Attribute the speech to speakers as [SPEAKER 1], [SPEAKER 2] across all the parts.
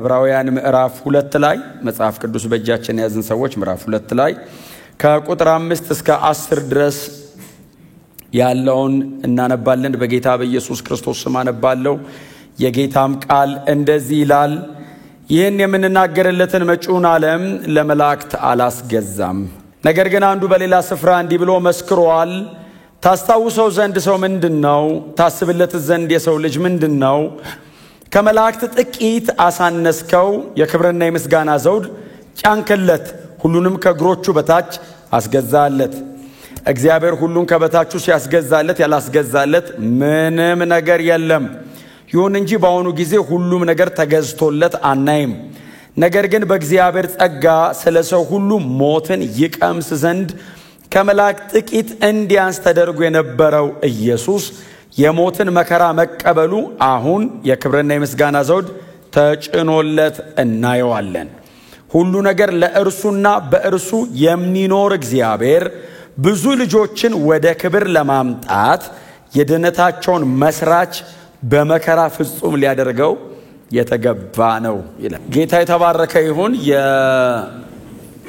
[SPEAKER 1] ዕብራውያን ምዕራፍ 2 ላይ መጽሐፍ ቅዱስ በእጃችን ያዝን ሰዎች ምዕራፍ 2 ላይ ከቁጥር 5 እስከ 10 ድረስ ያለውን እናነባለን። በጌታ በኢየሱስ ክርስቶስ ስም አነባለሁ። የጌታም ቃል እንደዚህ ይላል። ይህን የምንናገርለትን መጪውን ዓለም ለመላእክት አላስገዛም። ነገር ግን አንዱ በሌላ ስፍራ እንዲህ ብሎ መስክሯል። ታስታውሰው ዘንድ ሰው ምንድነው? ታስብለት ዘንድ የሰው ልጅ ምንድነው? ከመላእክት ጥቂት አሳነስከው፣ የክብርና የምስጋና ዘውድ ጫንክለት፣ ሁሉንም ከእግሮቹ በታች አስገዛለት። እግዚአብሔር ሁሉን ከበታቹ ሲያስገዛለት ያላስገዛለት ምንም ነገር የለም። ይሁን እንጂ በአሁኑ ጊዜ ሁሉም ነገር ተገዝቶለት አናይም። ነገር ግን በእግዚአብሔር ጸጋ ስለ ሰው ሁሉ ሞትን ይቀምስ ዘንድ ከመላእክት ጥቂት እንዲያንስ ተደርጎ የነበረው ኢየሱስ የሞትን መከራ መቀበሉ አሁን የክብርና የምስጋና ዘውድ ተጭኖለት እናየዋለን። ሁሉ ነገር ለእርሱና በእርሱ የሚኖር እግዚአብሔር ብዙ ልጆችን ወደ ክብር ለማምጣት የድነታቸውን መስራች በመከራ ፍጹም ሊያደርገው የተገባ ነው ይላል። ጌታ የተባረከ ይሁን።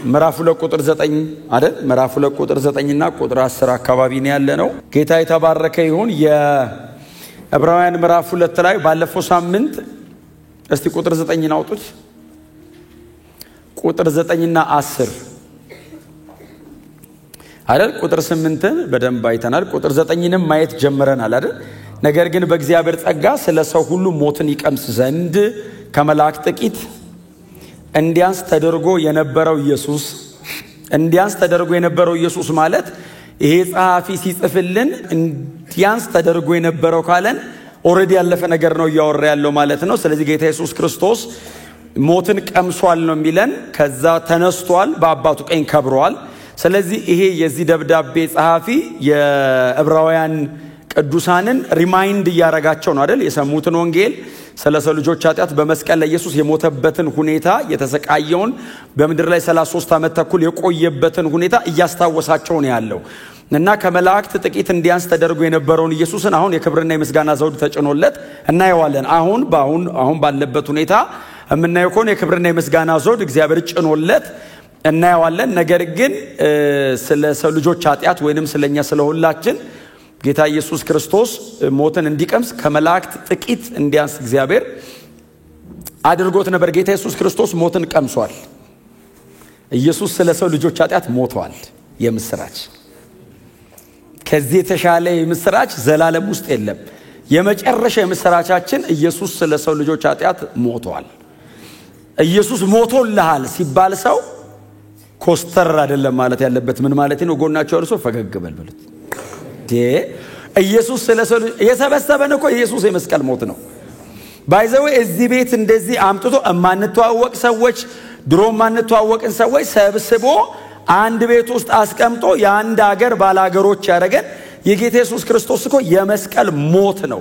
[SPEAKER 1] የምዕራፍ 2 ቁጥር 9 አይደል? ምዕራፍ 2 ቁጥር 9 እና ቁጥር 10 አካባቢ ነው ያለነው። ጌታ የተባረከ ይሁን። የዕብራውያን ምዕራፍ 2 ላይ ባለፈው ሳምንት እስቲ ቁጥር 9 አውጡት። ቁጥር 9 እና 10 አይደል? ቁጥር 8ን በደንብ አይተናል። ቁጥር 9ንም ማየት ጀምረናል አይደል? ነገር ግን በእግዚአብሔር ጸጋ ስለ ሰው ሁሉ ሞትን ይቀምስ ዘንድ ከመላእክት ጥቂት እንዲያንስ ተደርጎ የነበረው ኢየሱስ ማለት ይሄ ጸሐፊ ሲጽፍልን እንዲያንስ ተደርጎ የነበረው ካለን ኦሬዲ ያለፈ ነገር ነው እያወራ ያለው ማለት ነው። ስለዚህ ጌታ ኢየሱስ ክርስቶስ ሞትን ቀምሷል ነው የሚለን። ከዛ ተነስቷል፣ በአባቱ ቀኝ ከብሯል። ስለዚህ ይሄ የዚህ ደብዳቤ ጸሐፊ የዕብራውያን ቅዱሳንን ሪማይንድ ያረጋቸው ነው አይደል? የሰሙትን ወንጌል ስለ ሰው ልጆች ኃጢአት በመስቀል ላይ ኢየሱስ የሞተበትን ሁኔታ፣ የተሰቃየውን በምድር ላይ 33 ዓመት ተኩል የቆየበትን ሁኔታ እያስታወሳቸው ነው ያለው እና ከመላእክት ጥቂት እንዲያንስ ተደርጎ የነበረውን ኢየሱስን አሁን የክብርና የምስጋና ዘውድ ተጭኖለት እናየዋለን። አሁን ባለበት ሁኔታ የምናየው ከሆነ የክብርና የምስጋና ዘውድ እግዚአብሔር ጭኖለት እናየዋለን። ነገር ግን ስለ ሰው ልጆች ኃጢአት ወይንም ስለኛ ስለሁላችን ጌታ ኢየሱስ ክርስቶስ ሞትን እንዲቀምስ ከመላእክት ጥቂት እንዲያንስ እግዚአብሔር አድርጎት ነበር። ጌታ ኢየሱስ ክርስቶስ ሞትን ቀምሷል። ኢየሱስ ስለ ሰው ልጆች ኃጢአት ሞቷል። የምስራች ከዚህ የተሻለ የምስራች ዘላለም ውስጥ የለም። የመጨረሻ የምስራቻችን ኢየሱስ ስለ ሰው ልጆች ኃጢአት ሞቷል። ኢየሱስ ሞቶልሃል ሲባል ሰው ኮስተር አይደለም ማለት ያለበት። ምን ማለት ነው? ጎናቸው እርሶ ፈገግ በልበሉት። ኢየሱስ ስለ ሰው የሰበሰበን እኮ ኢየሱስ የመስቀል ሞት ነው። ባይዘው እዚህ ቤት እንደዚህ አምጥቶ ማንተዋወቅ ሰዎች፣ ድሮ ማንተዋወቅን ሰዎች ሰብስቦ አንድ ቤት ውስጥ አስቀምጦ የአንድ ሀገር ባላገሮች ያደረገን የጌታ ኢየሱስ ክርስቶስ እኮ የመስቀል ሞት ነው።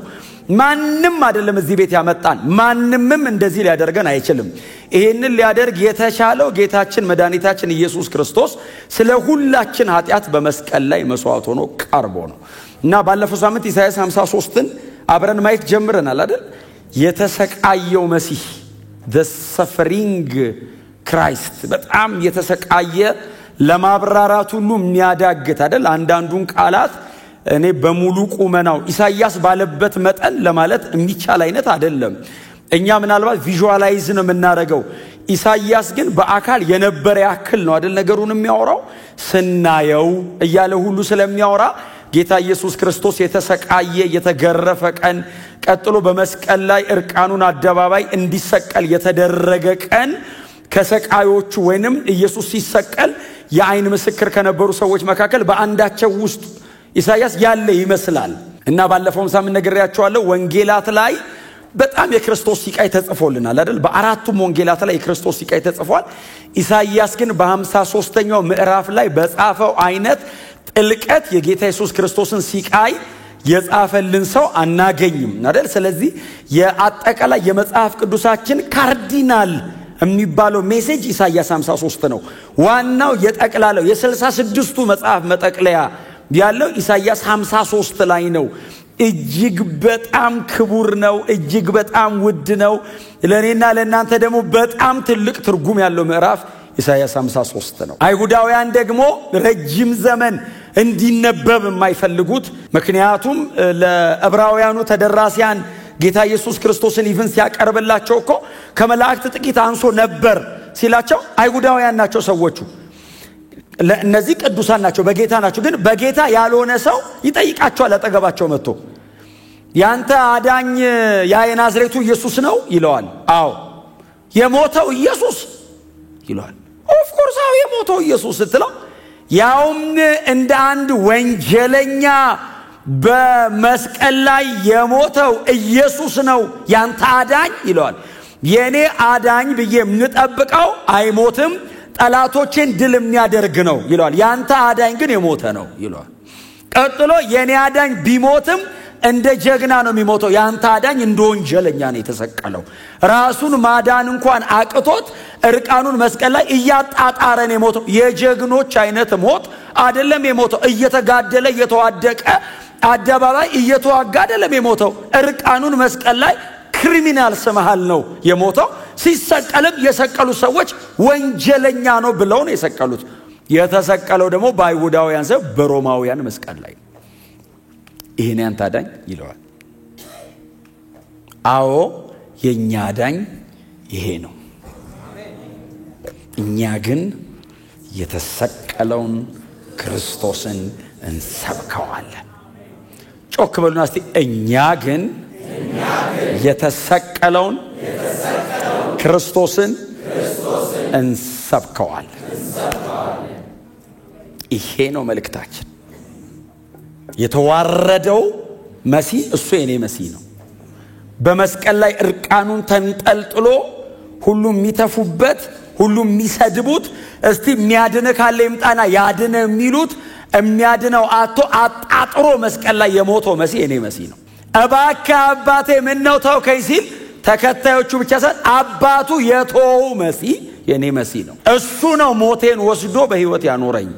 [SPEAKER 1] ማንንም አይደለም እዚህ ቤት ያመጣን፣ ማንምም እንደዚህ ሊያደርገን አይችልም። ይሄንን ሊያደርግ የተቻለው ጌታችን መድኃኒታችን ኢየሱስ ክርስቶስ ስለ ሁላችን ኃጢአት በመስቀል ላይ መስዋዕት ሆኖ ቀርቦ ነው እና ባለፈው ሳምንት ኢሳይያስ 53ን አብረን ማየት ጀምረናል አይደል? የተሰቃየው መሲህ the suffering Christ በጣም የተሰቃየ ለማብራራት ሁሉ የሚያዳግት አይደል? አንዳንዱን ቃላት እኔ በሙሉ ቁመናው ኢሳይያስ ባለበት መጠን ለማለት የሚቻል አይነት አይደለም። እኛ ምናልባት ቪዥዋላይዝ ነው የምናደርገው። ኢሳይያስ ግን በአካል የነበረ ያክል ነው አይደል ነገሩን የሚያወራው። ስናየው እያለ ሁሉ ስለሚያወራ ጌታ ኢየሱስ ክርስቶስ የተሰቃየ የተገረፈ ቀን፣ ቀጥሎ በመስቀል ላይ እርቃኑን አደባባይ እንዲሰቀል የተደረገ ቀን፣ ከሰቃዮቹ ወይንም ኢየሱስ ሲሰቀል የአይን ምስክር ከነበሩ ሰዎች መካከል በአንዳቸው ውስጥ ኢሳይያስ ያለ ይመስላል እና ባለፈው ሳምንት ነግሬያችኋለሁ። ወንጌላት ላይ በጣም የክርስቶስ ሲቃይ ተጽፎልናል አይደል? በአራቱም ወንጌላት ላይ የክርስቶስ ሲቃይ ተጽፏል። ኢሳይያስ ግን በ53ኛው ምዕራፍ ላይ በጻፈው አይነት ጥልቀት የጌታ ኢየሱስ ክርስቶስን ሲቃይ የጻፈልን ሰው አናገኝም አይደል? ስለዚህ የአጠቃላይ የመጽሐፍ ቅዱሳችን ካርዲናል የሚባለው ሜሴጅ ኢሳይያስ 53 ነው። ዋናው የጠቅላላው የ66ቱ መጽሐፍ መጠቅለያ ያለው ኢሳይያስ 53 ላይ ነው። እጅግ በጣም ክቡር ነው እጅግ በጣም ውድ ነው ለኔና ለእናንተ ደግሞ በጣም ትልቅ ትርጉም ያለው ምዕራፍ ኢሳይያስ 53 ነው አይሁዳውያን ደግሞ ረጅም ዘመን እንዲነበብ የማይፈልጉት ምክንያቱም ለዕብራውያኑ ተደራሲያን ጌታ ኢየሱስ ክርስቶስን ኢቭን ሲያቀርብላቸው እኮ ከመላእክት ጥቂት አንሶ ነበር ሲላቸው አይሁዳውያን ናቸው ሰዎቹ እነዚህ ቅዱሳን ናቸው በጌታ ናቸው ግን በጌታ ያልሆነ ሰው ይጠይቃቸዋል አጠገባቸው መጥቶ ያንተ አዳኝ ያ የናዝሬቱ ኢየሱስ ነው ይለዋል አዎ የሞተው ኢየሱስ ይለዋል ኦፍ ኮርስ አዎ የሞተው ኢየሱስ ስትለው ያውም እንደ አንድ ወንጀለኛ በመስቀል ላይ የሞተው ኢየሱስ ነው ያንተ አዳኝ ይለዋል የኔ አዳኝ ብዬ ምንጠብቀው አይሞትም ጠላቶችን ድል የሚያደርግ ነው ይለዋል ያንተ አዳኝ ግን የሞተ ነው ይለዋል ቀጥሎ የኔ አዳኝ ቢሞትም እንደ ጀግና ነው የሚሞተው ያንተ አዳኝ እንደ ወንጀለኛ ነው የተሰቀለው ራሱን ማዳን እንኳን አቅቶት እርቃኑን መስቀል ላይ እያጣጣረ ነው የሞተው የጀግኖች አይነት ሞት አይደለም የሞተው እየተጋደለ እየተዋደቀ አደባባይ እየተዋጋ አይደለም የሞተው እርቃኑን መስቀል ላይ ክሪሚናል ሰማሃል ነው የሞተው ሲሰቀልም የሰቀሉ ሰዎች ወንጀለኛ ነው ብለው ነው የሰቀሉት የተሰቀለው ደግሞ በአይሁዳውያን ሰው በሮማውያን መስቀል ላይ ይሄን ያንተ አዳኝ ይለዋል አዎ የኛ አዳኝ ይሄ ነው እኛ ግን የተሰቀለውን ክርስቶስን እንሰብከዋለን ጮክ በሉና እስቲ እኛ ግን የተሰቀለውን ክርስቶስን እንሰብከዋለን ይሄ ነው መልእክታችን የተዋረደው መሲህ እሱ የኔ መሲህ ነው በመስቀል ላይ እርቃኑን ተንጠልጥሎ ሁሉም የሚተፉበት ሁሉም የሚሰድቡት እስቲ የሚያድነ ካለ ይምጣና ያድነ የሚሉት የሚያድነው አጣጥሮ መስቀል ላይ የሞተው መሲህ የኔ መሲህ ነው እባክህ አባቴ ምን ነው ተውከኝ ሲል ተከታዮቹ ብቻ ሳይሆን አባቱ የተወው መሲህ የኔ መሲህ ነው እሱ ነው ሞቴን ወስዶ በህይወት ያኖረኝ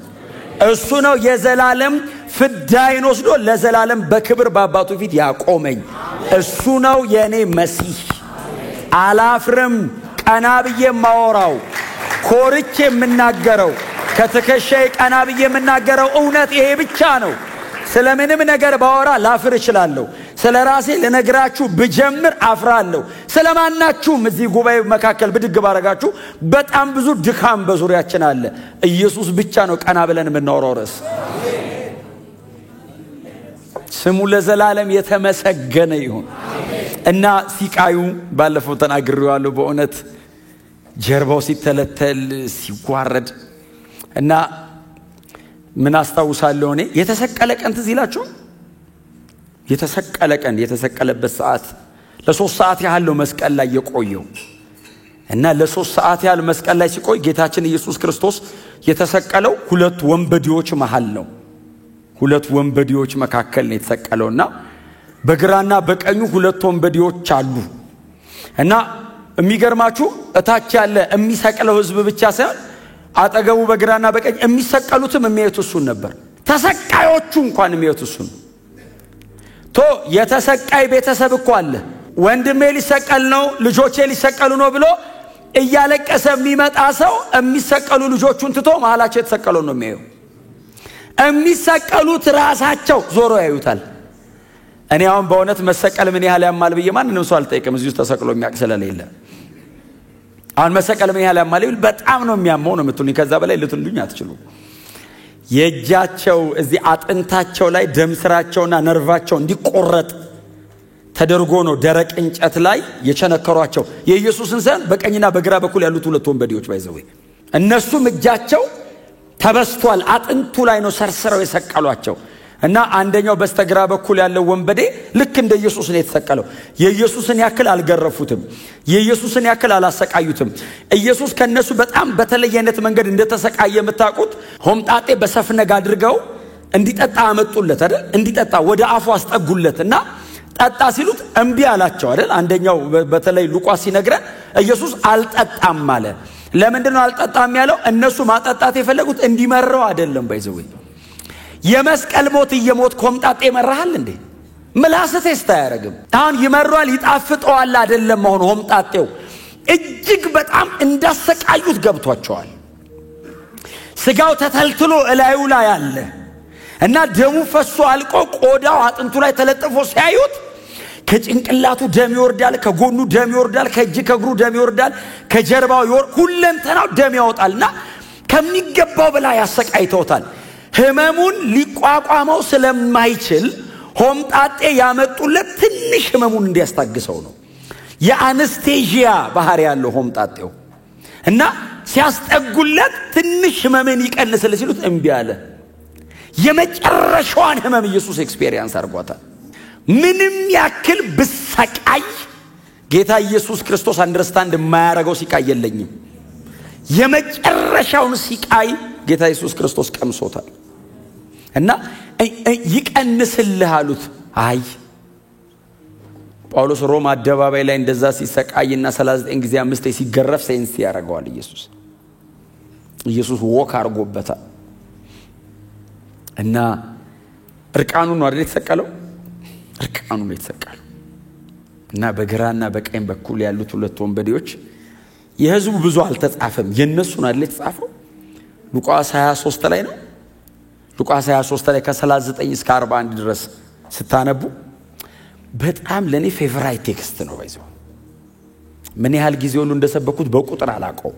[SPEAKER 1] እሱ ነው የዘላለም ፍዳይን ወስዶ ለዘላለም በክብር በአባቱ ፊት ያቆመኝ እሱ ነው የኔ መሲህ አላፍርም ቀና ብዬ ማወራው ኮርቼ የምናገረው ከተከሻዬ ቀና ብዬ የምናገረው እውነት ይሄ ብቻ ነው ስለምንም ነገር ባወራ ላፍር እችላለሁ ስለራሴ ለነግራችሁ ብጀምር አፍራለሁ ስለማናችሁም እዚህ ጉባኤ መካከል ብድግ ባረጋችሁ በጣም ብዙ ድካም በዙሪያችን አለ ኢየሱስ ብቻ ነው ቀና ብለን የምናወራው ራስ ስሙ ለዘላለም የተመሰገነ ይሁን እና ሲቃዩ ባለፈው ተናግሬዋለሁ በእውነት ጀርባው ሲተለተል ሲዋረድ እና ምን አስተዋውሳለሁ እኔ የተሰቀለ ቀን ትዝ ይላችሁ የተሰቀለ ቀን የተሰቀለበት ሰዓት ለ3 ሰዓት ያህል ነው መስቀል ላይ የቆየው እና ለ3 ሰዓት ያህል መስቀል ላይ ሲቆይ ጌታችን ኢየሱስ ክርስቶስ የተሰቀለው ሁለት ወንበዴዎች መሃል ነው ሁለት ወንበዴዎች መካከል ነው የተሰቀለውና በግራና በቀኙ ሁለት ወንበዴዎች አሉ እና የሚገርማችሁ እታች ያለ የሚሰቀለው ህዝብ ብቻ ሳይሆን አጠገቡ በግራና በቀኝ የሚሰቀሉትም የሚያዩት እሱን ነበር ተሰቃዮቹ እንኳን የሚያዩት እሱን ቶ የተሰቃይ ቤተሰብ እኮ አለ ወንድሜ ሊሰቀል ነው ልጆቼ ሊሰቀሉ ነው ብሎ እያለቀሰ የሚመጣ ሰው የሚሰቀሉ ልጆቹን ትቶ መሃላቸው የተሰቀለው ነው የሚያዩ የሚሰቀሉት ራሳቸው ዞሮ ያዩታል እኔ አሁን በእውነት መሰቀል ምን ያህል ያማል ብዬ ማንንም ሰው አልጠይቅም እዚህ ውስጥ ተሰቅሎ የሚያውቅ ስለሌለ አሁን መሰቀል ምን ያህል ያማል በጣም ነው የሚያመው ነው የምትሉኝ ከዛ በላይ ልትሉኝ አትችሉ የእጃቸው እዚህ አጥንታቸው ላይ ደም ስራቸውና ነርቫቸው እንዲቆረጥ ተደርጎ ነው ደረቅ እንጨት ላይ የቸነከሯቸው የኢየሱስን ሰን በቀኝና በግራ በኩል ያሉት ሁለት ወንበዴዎች ባይዘው እነሱም እጃቸው ተበስቷል አጥንቱ ላይ ነው ሰርስረው የሰቀሏቸው እና አንደኛው በስተግራ በኩል ያለው ወንበዴ ልክ እንደ ኢየሱስ ነው የተሰቀለው የኢየሱስን ያክል አልገረፉትም የኢየሱስን ያክል አላሰቃዩትም ኢየሱስ ከነሱ በጣም በተለየ አይነት መንገድ እንደተሰቃየ የምታውቁት ሆምጣጤ በሰፍነግ አድርገው እንዲጠጣ አመጡለት አይደል እንዲጠጣ ወደ አፉ አስጠጉለትና ጠጣ ሲሉት እንቢ አላቸው አይደል አንደኛው በተለይ ሉቃስ ሲነግረን ኢየሱስ አልጠጣም አለ ለምንድነው አልጠጣም ያለው እነሱ ማጠጣት የፈለጉት እንዲመረው አይደለም ባይዘው የመስቀል ሞት እየሞት ኮምጣጤ መራሃል እንዴ ምላስ ቴስት አያረግም። አሁን ይመሯል ይጣፍጠዋል አይደለም አሁን ሆምጣጤው እጅግ በጣም እንዳሰቃዩት ገብቷቸዋል። ስጋው ተተልትሎ እላዩ ላይ አለ እና ደሙ ፈሶ አልቆ ቆዳው አጥንቱ ላይ ተለጥፎ ሲያዩት ከጭንቅላቱ ደም ይወርዳል፣ ከጎኑ ደም ይወርዳል፣ ከእጅ ከእግሩ ደም ይወርዳል፣ ከጀርባው ሁለንተናው ደም ያወጣልና ከሚገባው በላይ ያሰቃይተውታል። ህመሙን ሊቋቋመው ስለማይችል ሆምጣጤ ያመጡለት ትንሽ ህመሙን እንዲያስታግሰው ነው። የአነስቴዥያ ባህሪ ያለው ሆምጣጤው እና ሲያስጠጉለት ትንሽ ህመምን ይቀንስልህ ሲሉት እምቢ አለ። የመጨረሻውን ህመም ኢየሱስ ኤክስፒሪየንስ አድርጓታል። ምንም ያክል ብሰቃይ ጌታ ኢየሱስ ክርስቶስ አንደርስታንድ የማያረገው ሲቃይ የለኝም። የመጨረሻውን ሲቃይ ጌታ ኢየሱስ ክርስቶስ ቀምሶታል እና ይቀንስልህ አሉት። አይ ጳውሎስ ሮማ አደባባይ ላይ እንደዛ ሲሰቃይና 39 ጊዜ 5 ሲገረፍ ሴንስ ያረጋዋል። ኢየሱስ ወክ አርጎበታል እና እርቃኑን ነው አይደል የተሰቀለው? እርቃኑን ነው የተሰቀለው እና በግራና በቀኝ በኩል ያሉት ሁለት ወንበዴዎች የህዝቡ ብዙ አልተጻፈም፣ የነሱን አይደል የተጻፈው? ሉቃስ 23 ላይ ነው። ሉቃስ 23 ላይ ከ39 እስከ 41 ድረስ ስታነቡ በጣም ለኔ ፌቨራይት ቴክስት ነው። ባይዘው ምን ያህል ጊዜ ሁሉ እንደሰበኩት በቁጥር አላቀው።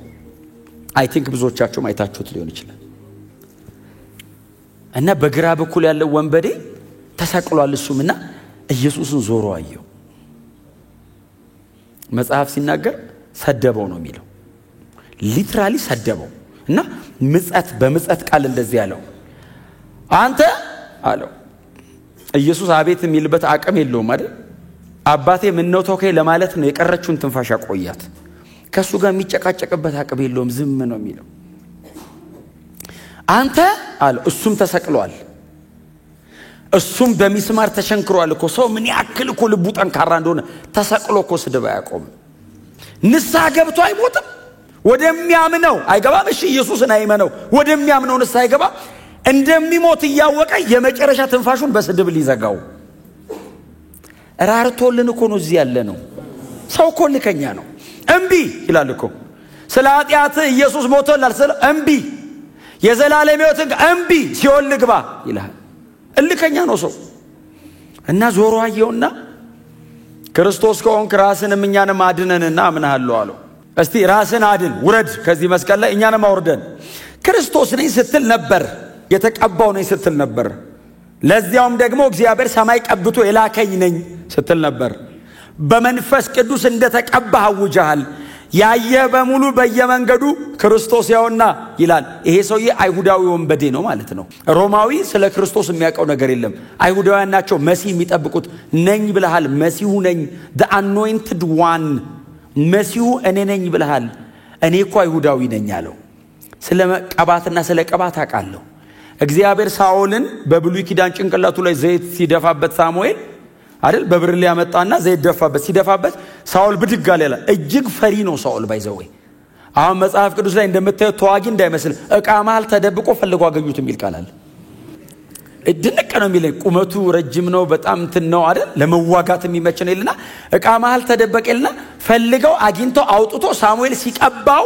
[SPEAKER 1] አይ ቲንክ ብዙዎቻችሁ አይታችሁት ሊሆን ይችላል። እና በግራ በኩል ያለው ወንበዴ ተሰቅሏል። እሱምና ኢየሱስን ዞሮ አየው። መጽሐፍ ሲናገር ሰደበው ነው የሚለው። ሊትራሊ ሰደበው እና ምጸት በምጸት ቃል እንደዚህ ያለው አንተ አለው። ኢየሱስ አቤት የሚልበት አቅም የለውም አይደል? አባቴ ምን ነው ተውከኝ ለማለት ነው የቀረችውን ትንፋሽ ያቆያት። ከሱ ጋር የሚጨቃጨቅበት አቅም የለውም፣ ዝም ነው የሚለው። አንተ አለው። እሱም ተሰቅሏል። እሱም በሚስማር ተሸንክሯል እኮ። ሰው ምን ያክል እኮ ልቡ ጠንካራ እንደሆነ ተሰቅሎ እኮ ስድብ አያቆም። ንስሐ ገብቶ አይሞትም። ወደሚያምነው አይገባም። እሺ ኢየሱስን አይመነው ወደሚያምነው ንስሐ አይገባ። እንደሚሞት እያወቀ የመጨረሻ ትንፋሹን በስድብ ሊዘጋው ራርቶልን እኮ ነው እዚህ ያለ ነው። ሰው እኮ ልከኛ ነው። እምቢ ይላል እኮ ስለ ኃጢአት ኢየሱስ ሞቶላል ስለ እምቢ የዘላለም ሕይወትን እምቢ ሲኦል ልግባ ይላል። እልከኛ ነው ሰው እና ዞሮ አየውና ክርስቶስ ከሆንክ ራስንም እኛንም አድነንና አምናለሁ አለው። እስቲ ራስን አድን ውረድ ከዚህ መስቀል ላይ እኛንም አውርደን። ክርስቶስ ነኝ ስትል ነበር፣ የተቀባው ነኝ ስትል ነበር። ለዚያውም ደግሞ እግዚአብሔር ሰማይ ቀብቶ የላከኝ ነኝ ስትል ነበር። በመንፈስ ቅዱስ እንደተቀባህ አውጀሃል። ያየ በሙሉ በየመንገዱ ክርስቶስ ያውና ይላል። ይሄ ሰውዬ አይሁዳዊ ወንበዴ ነው ማለት ነው። ሮማዊ ስለ ክርስቶስ የሚያውቀው ነገር የለም። አይሁዳውያን ናቸው መሲህ የሚጠብቁት። ነኝ ብለሃል፣ መሲሁ ነኝ፣ the anointed one መሲሁ እኔ ነኝ ብለሃል። እኔ እኮ አይሁዳዊ ነኝ አለው። ስለ ቀባትና ስለ ቀባት አውቃለሁ። እግዚአብሔር ሳኦልን በብሉይ ኪዳን ጭንቅላቱ ላይ ዘይት ሲደፋበት ሳሙኤል አይደል በብርሌ ያመጣና ዘይት ደፋበት። ሲደፋበት ሳኦል ብድግ አለ። እጅግ ፈሪ ነው ሳኦል ባይዘው። አሁን መጽሐፍ ቅዱስ ላይ እንደምታዩት ተዋጊ እንዳይመስል ዕቃ መሃል ተደብቆ ፈልጎ አገኙት የሚል ቃል አለ። እድንቅ ነው የሚለኝ። ቁመቱ ረጅም ነው በጣም ነው አይደል ለመዋጋት የሚመች ነው ይልና ዕቃ መሃል ተደበቀልና ፈልገው አግኝተው አውጥቶ ሳሙኤል ሲቀባው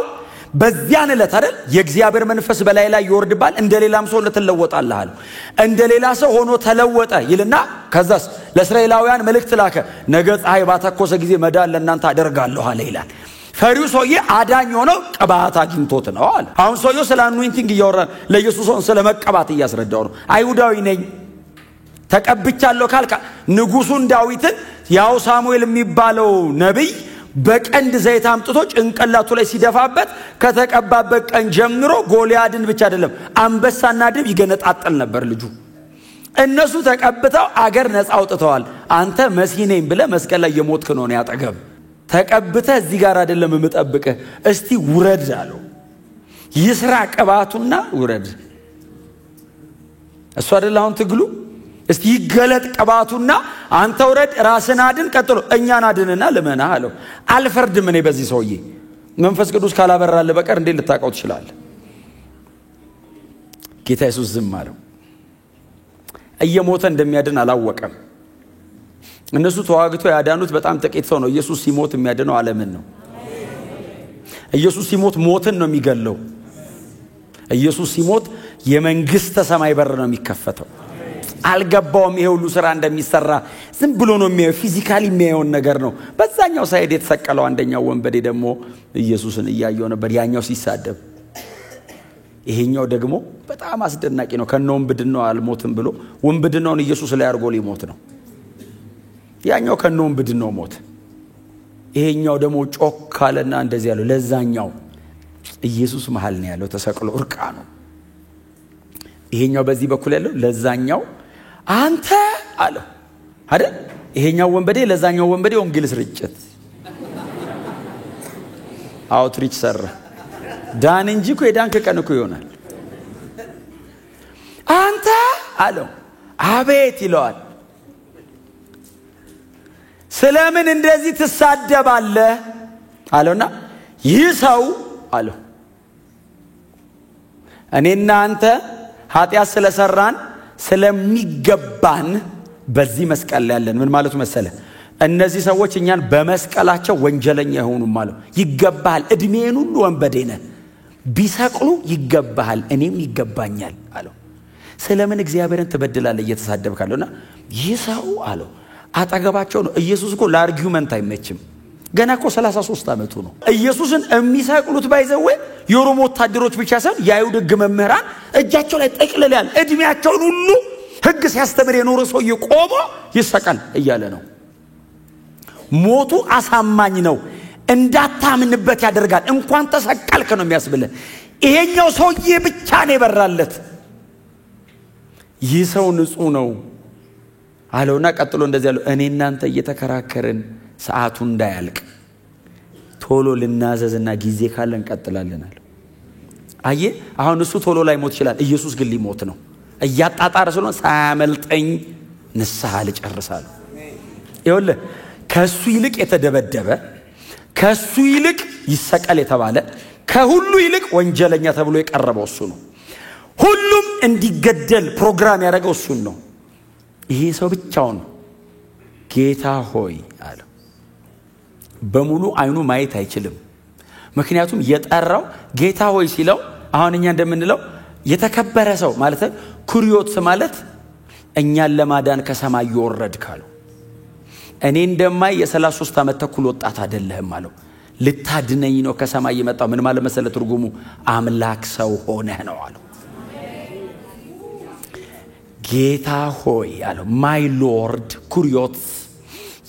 [SPEAKER 1] በዚያን ዕለት አይደል የእግዚአብሔር መንፈስ በላይ ላይ ይወርድባል፣ እንደሌላም ሰው ለተለወጣለህ አለ። እንደሌላ ሰው ሆኖ ተለወጠ ይልና ከዛስ ለእስራኤላውያን መልእክት ላከ። ነገ ፀሐይ ባተኮሰ ጊዜ መዳን ለእናንተ አደርጋለሁ አለ ይላል። ፈሪው ሰውዬ አዳኝ ሆኖ ቅባት አግኝቶት ነው አለ። አሁን ሰውዬው ስለ አኖይንቲንግ እያወራን ለኢየሱስ ሆኖ ስለ መቀባት እያስረዳው ነው። አይሁዳዊ ነኝ ተቀብቻለሁ ካልካ ንጉሱን ዳዊትን ያው ሳሙኤል የሚባለው ነብይ በቀንድ ዘይት አምጥቶ ጭንቅላቱ ላይ ሲደፋበት ከተቀባበት ቀን ጀምሮ ጎልያድን ብቻ አይደለም አንበሳና ድብ ይገነጣጠል ነበር ልጁ። እነሱ ተቀብተው አገር ነፃ አውጥተዋል። አንተ መሲህ ነኝ ብለህ መስቀል ላይ የሞትክ ነው ያጠገብ ተቀብተህ እዚህ ጋር አይደለም የምጠብቅህ፣ እስቲ ውረድ አለው። ይስራ ቅባቱና ውረድ። እሱ አይደል አሁን ትግሉ። እስቲ ይገለጥ ቅባቱና አንተ ውረድ፣ ራስን አድን፣ ቀጥሎ እኛን አድንና ልመና አለው። አልፈርድም እኔ በዚህ ሰውዬ መንፈስ ቅዱስ ካላበራልህ በቀር እንዴት ልታውቀው ትችላለህ? ጌታ ኢየሱስ ዝም አለው። እየሞተ እንደሚያድን አላወቀም። እነሱ ተዋግተው ያዳኑት በጣም ጥቂት ሰው ነው። ኢየሱስ ሲሞት የሚያድነው ዓለምን ነው። ኢየሱስ ሲሞት ሞትን ነው የሚገለው። ኢየሱስ ሲሞት የመንግስተ ሰማይ በር ነው የሚከፈተው። አልገባውም ይሄ ሁሉ ስራ እንደሚሰራ ዝም ብሎ ነው የሚያየው። ፊዚካሊ የሚያየው ነገር ነው። በዛኛው ሳይድ የተሰቀለው አንደኛው ወንበዴ ደግሞ ኢየሱስን እያየው ነበር፣ ያኛው ሲሳደብ። ይሄኛው ደግሞ በጣም አስደናቂ ነው። ከነወንብድናው አልሞትም ብሎ ወንብድናውን ኢየሱስ ላይ አርጎ ሊሞት ነው። ያኛው ከነወንብድናው ሞት። ይሄኛው ደግሞ ጮክ አለና እንደዚህ ያለው ለዛኛው ኢየሱስ መሃል ነው ያለው ተሰቅሎ እርቃኑ። ይሄኛው በዚህ በኩል ያለው ለዛኛው አንተ አለው አይደል? ይሄኛው ወንበዴ ለዛኛው ወንበዴ ወንጌል ስርጭት አውትሪች ሰራ። ዳን እንጂ እኮ የዳንክ ቀን እኮ ይሆናል። አንተ አለው አቤት ይለዋል። ስለምን እንደዚህ ትሳደባለህ አለውና ይህ ሰው አለው እኔና አንተ ኃጢአት ስለሰራን ስለሚገባን በዚህ መስቀል ላይ ያለን ምን ማለቱ መሰለ? እነዚህ ሰዎች እኛን በመስቀላቸው ወንጀለኛ ይሆኑ ማለት ይገባል። እድሜን ሁሉ ወንበዴ ነህ፣ ቢሰቅሉ ይገባል፣ እኔም ይገባኛል አለው። ስለምን እግዚአብሔርን ትበድላለህ እየተሳደብካለውና ይህ ሰው አለው አጠገባቸው ነው። ኢየሱስ እኮ ለአርጊውመንት አይመችም። ገና እኮ 33 ዓመቱ ነው። ኢየሱስን የሚሰቅሉት ባይዘው የሮም ወታደሮች ብቻ ሳይሆን የአይሁድ ሕግ መምህራን እጃቸው ላይ ጠቅልለዋል። እድሜያቸውን ሁሉ ሕግ ሲያስተምር የኖረ ሰው ቆሞ ይሰቀል እያለ ነው። ሞቱ አሳማኝ ነው፣ እንዳታምንበት ያደርጋል። እንኳን ተሰቀልክ ነው የሚያስብልህ። ይሄኛው ሰውዬ ብቻ ነው የበራለት። ይህ ሰው ንጹህ ነው አለውና ቀጥሎ እንደዚህ ያለው እኔ እናንተ እየተከራከርን ሰዓቱ እንዳያልቅ ቶሎ ልናዘዝና ጊዜ ካለን እንቀጥላለን አለ። አየ አሁን እሱ ቶሎ ላይ ሞት ይችላል። ኢየሱስ ግን ሊሞት ነው። እያጣጣረ ስለሆነ ሳያመልጠኝ ንስሐ ልጨርሳለሁ። ይኸውልህ ከሱ ይልቅ የተደበደበ ከሱ ይልቅ ይሰቀል የተባለ ከሁሉ ይልቅ ወንጀለኛ ተብሎ የቀረበው እሱ ነው። ሁሉም እንዲገደል ፕሮግራም ያደረገው እሱ ነው። ይሄ ሰው ብቻውን ጌታ ሆይ አለ። በሙሉ አይኑ ማየት አይችልም። ምክንያቱም የጠራው ጌታ ሆይ ሲለው አሁን እኛ እንደምንለው የተከበረ ሰው ማለት ኩሪዮስ ማለት እኛን ለማዳን ከሰማይ ይወረድካሉ። እኔ እንደማይ የ33 ዓመት ተኩል ወጣት አይደለህም አለው። ልታድነኝ ነው ከሰማይ የመጣው። ምን ማለት መሰለ ትርጉሙ? አምላክ ሰው ሆነህ ነው አለው። ጌታ ሆይ አለው። ማይ ሎርድ ኩሪዮስ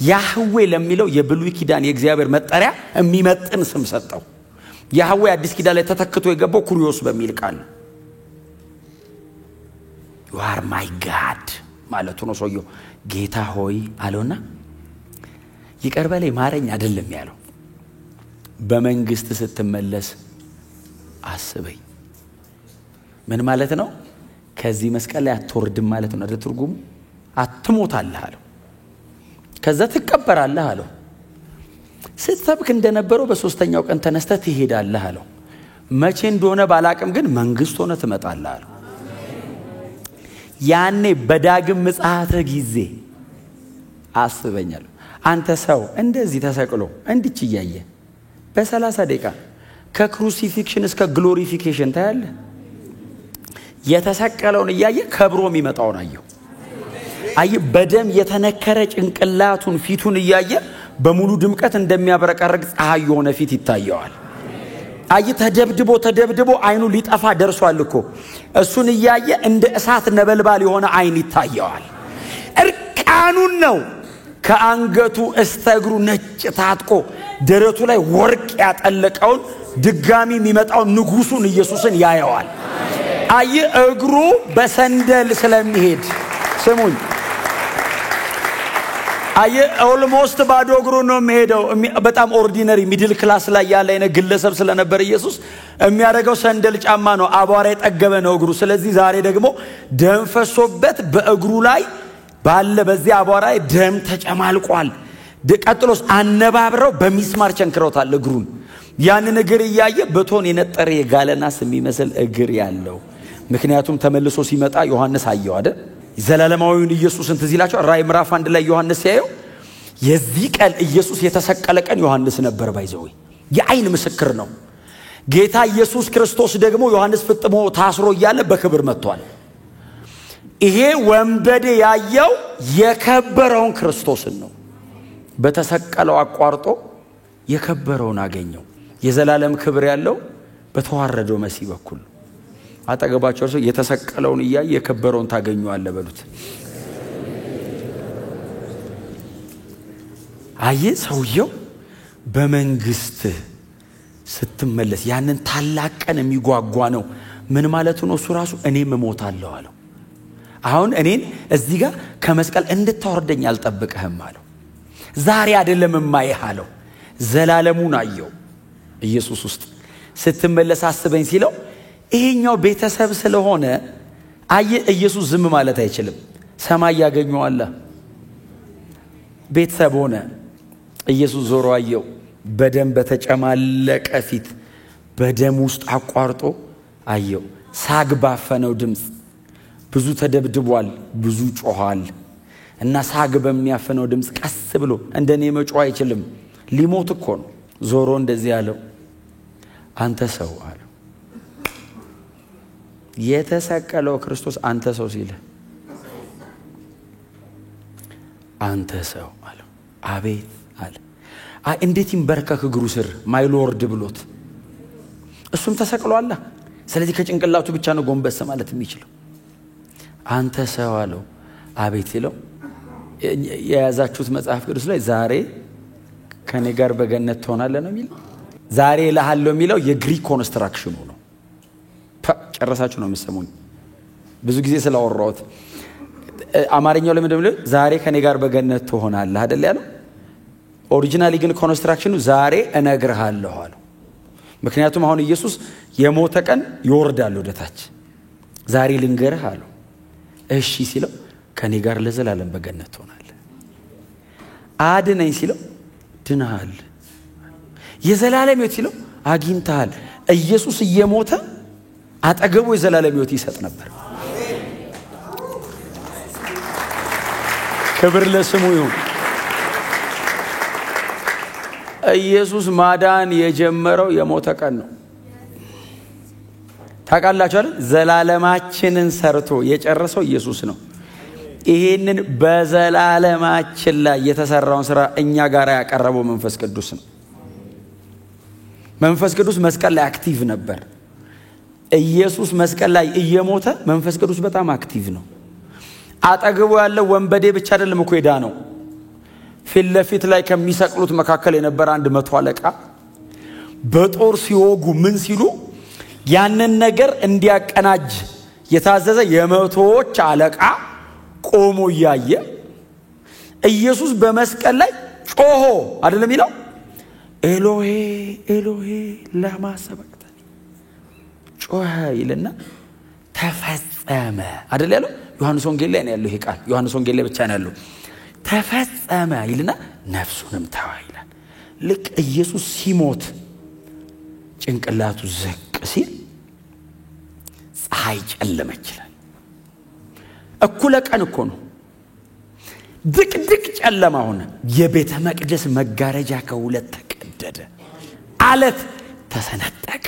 [SPEAKER 1] ያህዌ ለሚለው የብሉይ ኪዳን የእግዚአብሔር መጠሪያ የሚመጥን ስም ሰጠው። ያህዌ አዲስ ኪዳን ላይ ተተክቶ የገባው ኩሪዮስ በሚል ቃል you are my god ማለቱ ነው። ሰውየው ጌታ ሆይ አለውና ይቅር በለኝ ማረኝ አይደለም ያለው፣ በመንግስት ስትመለስ አስበኝ። ምን ማለት ነው? ከዚህ መስቀል ላይ አትወርድም ማለት ነው። አደ ትርጉሙ አትሞታለህ አለው። ከዛ ትቀበራለህ አለው። ስትሰብክ እንደነበረው በሶስተኛው ቀን ተነስተህ ትሄዳለህ አለው። መቼ እንደሆነ ባላቅም ግን መንግስት ሆነ ትመጣለህ አለው። ያኔ በዳግም ምጽአተ ጊዜ አስበኛለሁ። አንተ ሰው እንደዚህ ተሰቅሎ እንድች እያየ በ30 ደቂቃ ከክሩሲፊክሽን እስከ ግሎሪፊኬሽን ታያለህ። የተሰቀለውን እያየ ከብሮ የሚመጣውን አየው። አይ በደም የተነከረ ጭንቅላቱን ፊቱን እያየ በሙሉ ድምቀት እንደሚያበረቀርቅ ፀሐይ የሆነ ፊት ይታየዋል። አይ ተደብድቦ አይኑ ሊጠፋ ደርሷል እኮ እሱን እያየ እንደ እሳት ነበልባል የሆነ አይን ይታየዋል። እርቃኑን ነው። ከአንገቱ እስከ እግሩ ነጭ ታጥቆ ደረቱ ላይ ወርቅ ያጠለቀውን ድጋሚ የሚመጣው ንጉሱን ኢየሱስን ያየዋል። አይ እግሩ በሰንደል ስለሚሄድ ስሙኝ፣ አይ ኦልሞስት ባዶ እግሩ ነው የሚሄደው። በጣም ኦርዲነሪ ሚድል ክላስ ላይ ያለ አይነ ግለሰብ ስለነበር ኢየሱስ የሚያደርገው ሰንደል ጫማ ነው። አቧራ የጠገበ ነው እግሩ። ስለዚህ ዛሬ ደግሞ ደም ፈሶበት በእግሩ ላይ ባለ በዚህ አቧራ ደም ተጨማልቋል። ቀጥሎስ አነባብረው በሚስማር ቸንክረውታል እግሩን። ያንን እግር እያየ በቶን የነጠረ የጋለናስ የሚመስል እግር ያለው። ምክንያቱም ተመልሶ ሲመጣ ዮሐንስ አየው አይደል? ዘላለማዊውን ኢየሱስን ትዝ ይላችሁ ራእይ ምዕራፍ 1 ላይ ዮሐንስ ያየው የዚህ ቀን ኢየሱስ የተሰቀለ ቀን ዮሐንስ ነበር ባይዘው የአይን ምስክር ነው። ጌታ ኢየሱስ ክርስቶስ ደግሞ ዮሐንስ ፍጥሞ ታስሮ ይያለ በክብር መጥቷል። ይሄ ወንበዴ ያየው የከበረውን ክርስቶስን ነው። በተሰቀለው አቋርጦ የከበረውን አገኘው። የዘላለም ክብር ያለው በተዋረደው መሲህ በኩል አጠገባቸው ሰው የተሰቀለውን ይያየ የከበረውን ታገኙአለ በሉት። አየ ሰውየው በመንግስት ስትመለስ ያንን ታላቅ ቀን የሚጓጓ ነው። ምን ማለት ነው? እሱ ራሱ እኔም እሞታለሁ አለው። አሁን እኔን እዚህ ጋር ከመስቀል እንድታወርደኝ አልጠብቀህም አለው። ዛሬ አይደለም ማይህ አለው። ዘላለሙን አየው ኢየሱስ ውስጥ ስትመለስ አስበኝ ሲለው ይሄኛው ቤተሰብ ስለሆነ አየ ኢየሱስ ዝም ማለት አይችልም። ሰማይ ያገኘዋል። ቤተሰብ ሆነ። ኢየሱስ ዞሮ አየው። በደም በተጨማለቀ ፊት በደም ውስጥ አቋርጦ አየው። ሳግ ባፈነው ድምጽ ብዙ ተደብድቧል፣ ብዙ ጮሃል እና ሳግ በሚያፈነው ድምጽ ቀስ ብሎ እንደኔ መጮህ አይችልም። ሊሞት እኮ ነው። ዞሮ እንደዚህ ያለው አንተ ሰው አለው። የተሰቀለው ክርስቶስ አንተ ሰው ሲል አንተ ሰው አለው። አቤት አለ። እንዴት ይንበርከክ እግሩ ስር ማይ ሎርድ ብሎት እሱም ተሰቅሏል። ስለዚህ ከጭንቅላቱ ብቻ ነው ጎንበስ ማለት የሚችለው። አንተ ሰው አለው። አቤት ሲለው የያዛችሁት መጽሐፍ ቅዱስ ላይ ዛሬ ከኔ ጋር በገነት ትሆናለህ ነው የሚለው። ዛሬ ለሃለው የሚለው የግሪክ ኮንስትራክሽኑ ነው። ጨረሳችሁ ነው የምትሰሙኝ። ብዙ ጊዜ ስላወራሁት አማርኛው ለምን እንደሚለው ዛሬ ከኔ ጋር በገነት ትሆናለህ አይደል ያለው። ኦሪጂናሊ ግን ኮንስትራክሽኑ ዛሬ እነግርሃለሁ አለው። ምክንያቱም አሁን ኢየሱስ የሞተ ቀን ይወርዳል ወደታች። ዛሬ ልንገርህ አለው። እሺ ሲለው ከኔ ጋር ለዘላለም በገነት ትሆናለህ። አድነኝ ሲለው ድነሃል። የዘላለም ሕይወት ሲለው አግኝተሃል። ኢየሱስ እየሞተ አጠገቡ የዘላለም ሕይወት ይሰጥ ነበር። ክብር ለስሙ ይሁን። ኢየሱስ ማዳን የጀመረው የሞተ ቀን ነው። ታውቃላችሁ አይደል? ዘላለማችንን ሰርቶ የጨረሰው ኢየሱስ ነው። ይሄንን በዘላለማችን ላይ የተሰራውን ስራ እኛ ጋር ያቀረበው መንፈስ ቅዱስ ነው። መንፈስ ቅዱስ መስቀል ላይ አክቲቭ ነበር። ኢየሱስ መስቀል ላይ እየሞተ መንፈስ ቅዱስ በጣም አክቲቭ ነው። አጠገቡ ያለው ወንበዴ ብቻ አይደለም እኮ ሄዳ ነው። ፊት ለፊት ላይ ከሚሰቅሉት መካከል የነበረ አንድ 100 አለቃ በጦር ሲወጉ ምን ሲሉ ያንን ነገር እንዲያቀናጅ የታዘዘ የመቶዎች አለቃ ቆሞ ያየ ኢየሱስ በመስቀል ላይ ጮሆ አይደለም ይለው ኤሎሄ ኤሎሄ ለማ ሰበቅተኒ ጮኸ ይልና ተፈጸመ አይደል ያለው። ዮሐንስ ወንጌል ላይ ነው ያለው ይሄ ቃል። ዮሐንስ ወንጌል ላይ ብቻ ነው ያለው። ተፈጸመ ይልና ነፍሱንም ተዋ ይላል። ልክ ኢየሱስ ሲሞት ጭንቅላቱ ዝቅ ሲል ፀሐይ ጨለመች ይላል። እኩለ ቀን እኮ ነው። ድቅድቅ ጨለማ ሆነ። የቤተ መቅደስ መጋረጃ ከሁለት ተቀደደ። አለት ተሰነጠቀ።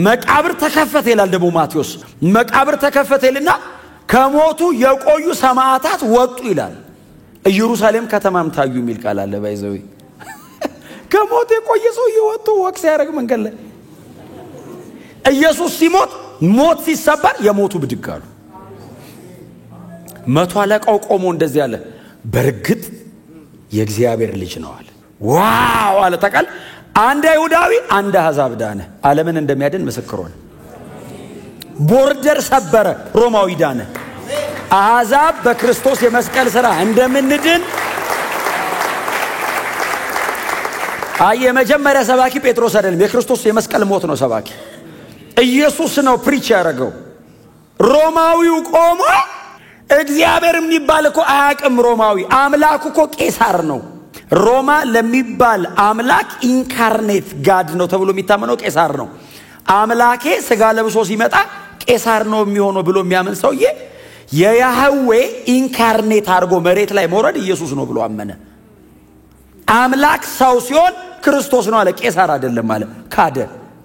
[SPEAKER 1] መቃብር ተከፈተ ይላል ደግሞ ማቴዎስ። መቃብር ተከፈተ ይልና ከሞቱ የቆዩ ሰማዕታት ወጡ ይላል። ኢየሩሳሌም ከተማም ታዩ የሚል ቃል አለ ባይዘው። ከሞቱ የቆየ ሰው ይወጡ ወቅስ ያረግ መንገድ ላይ ኢየሱስ ሲሞት ሞት ሲሰበር የሞቱ ብድግ አሉ። 100 አለቃው ቆሞ እንደዚህ አለ፣ በርግጥ የእግዚአብሔር ልጅ ነው አለ። ዋው አለ። ተቃል አንድ አይሁዳዊ አንድ አሕዛብ ዳነ። ዓለምን እንደሚያድን ምስክር ሆነ። ቦርደር ሰበረ። ሮማዊ ዳነ። አሕዛብ በክርስቶስ የመስቀል ሥራ እንደምንድን የመጀመሪያ ሰባኪ ጴጥሮስ አይደለም። የክርስቶስ የመስቀል ሞት ነው ሰባኪ። ኢየሱስ ነው ፕሪች ያደረገው። ሮማዊው ቆሞ እግዚአብሔር የሚባል እኮ አያውቅም። ሮማዊ አምላኩ እኮ ቄሳር ነው። ሮማ ለሚባል አምላክ ኢንካርኔት ጋድ ነው ተብሎ የሚታመነው ቄሳር ነው። አምላኬ ስጋ ለብሶ ሲመጣ ቄሳር ነው የሚሆነው ብሎ የሚያምን ሰውዬ የያህዌ ኢንካርኔት አድርጎ መሬት ላይ መውረድ ኢየሱስ ነው ብሎ አመነ። አምላክ ሰው ሲሆን ክርስቶስ ነው አለ። ቄሳር አይደለም አለ። ካደ።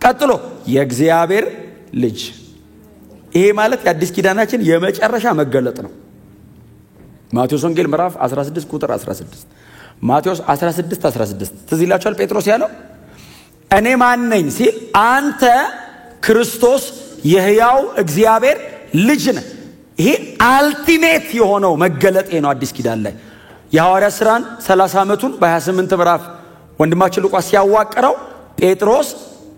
[SPEAKER 1] ቀጥሎ የእግዚአብሔር ልጅ። ይሄ ማለት የአዲስ ኪዳናችን የመጨረሻ መገለጥ ነው። ማቴዎስ ወንጌል ምዕራፍ 16 ቁጥር 16 ማቴዎስ 16:16 ትዝ ይላችኋል ጴጥሮስ ያለው እኔ ማን ነኝ ሲል አንተ ክርስቶስ የሕያው እግዚአብሔር ልጅ ነህ። ይሄ አልቲሜት የሆነው መገለጥ ነው አዲስ ኪዳን ላይ። የሐዋርያ ሥራን 30 ዓመቱን በ28 ምዕራፍ ወንድማችን ሉቃስ ሲያዋቀረው ጴጥሮስ፣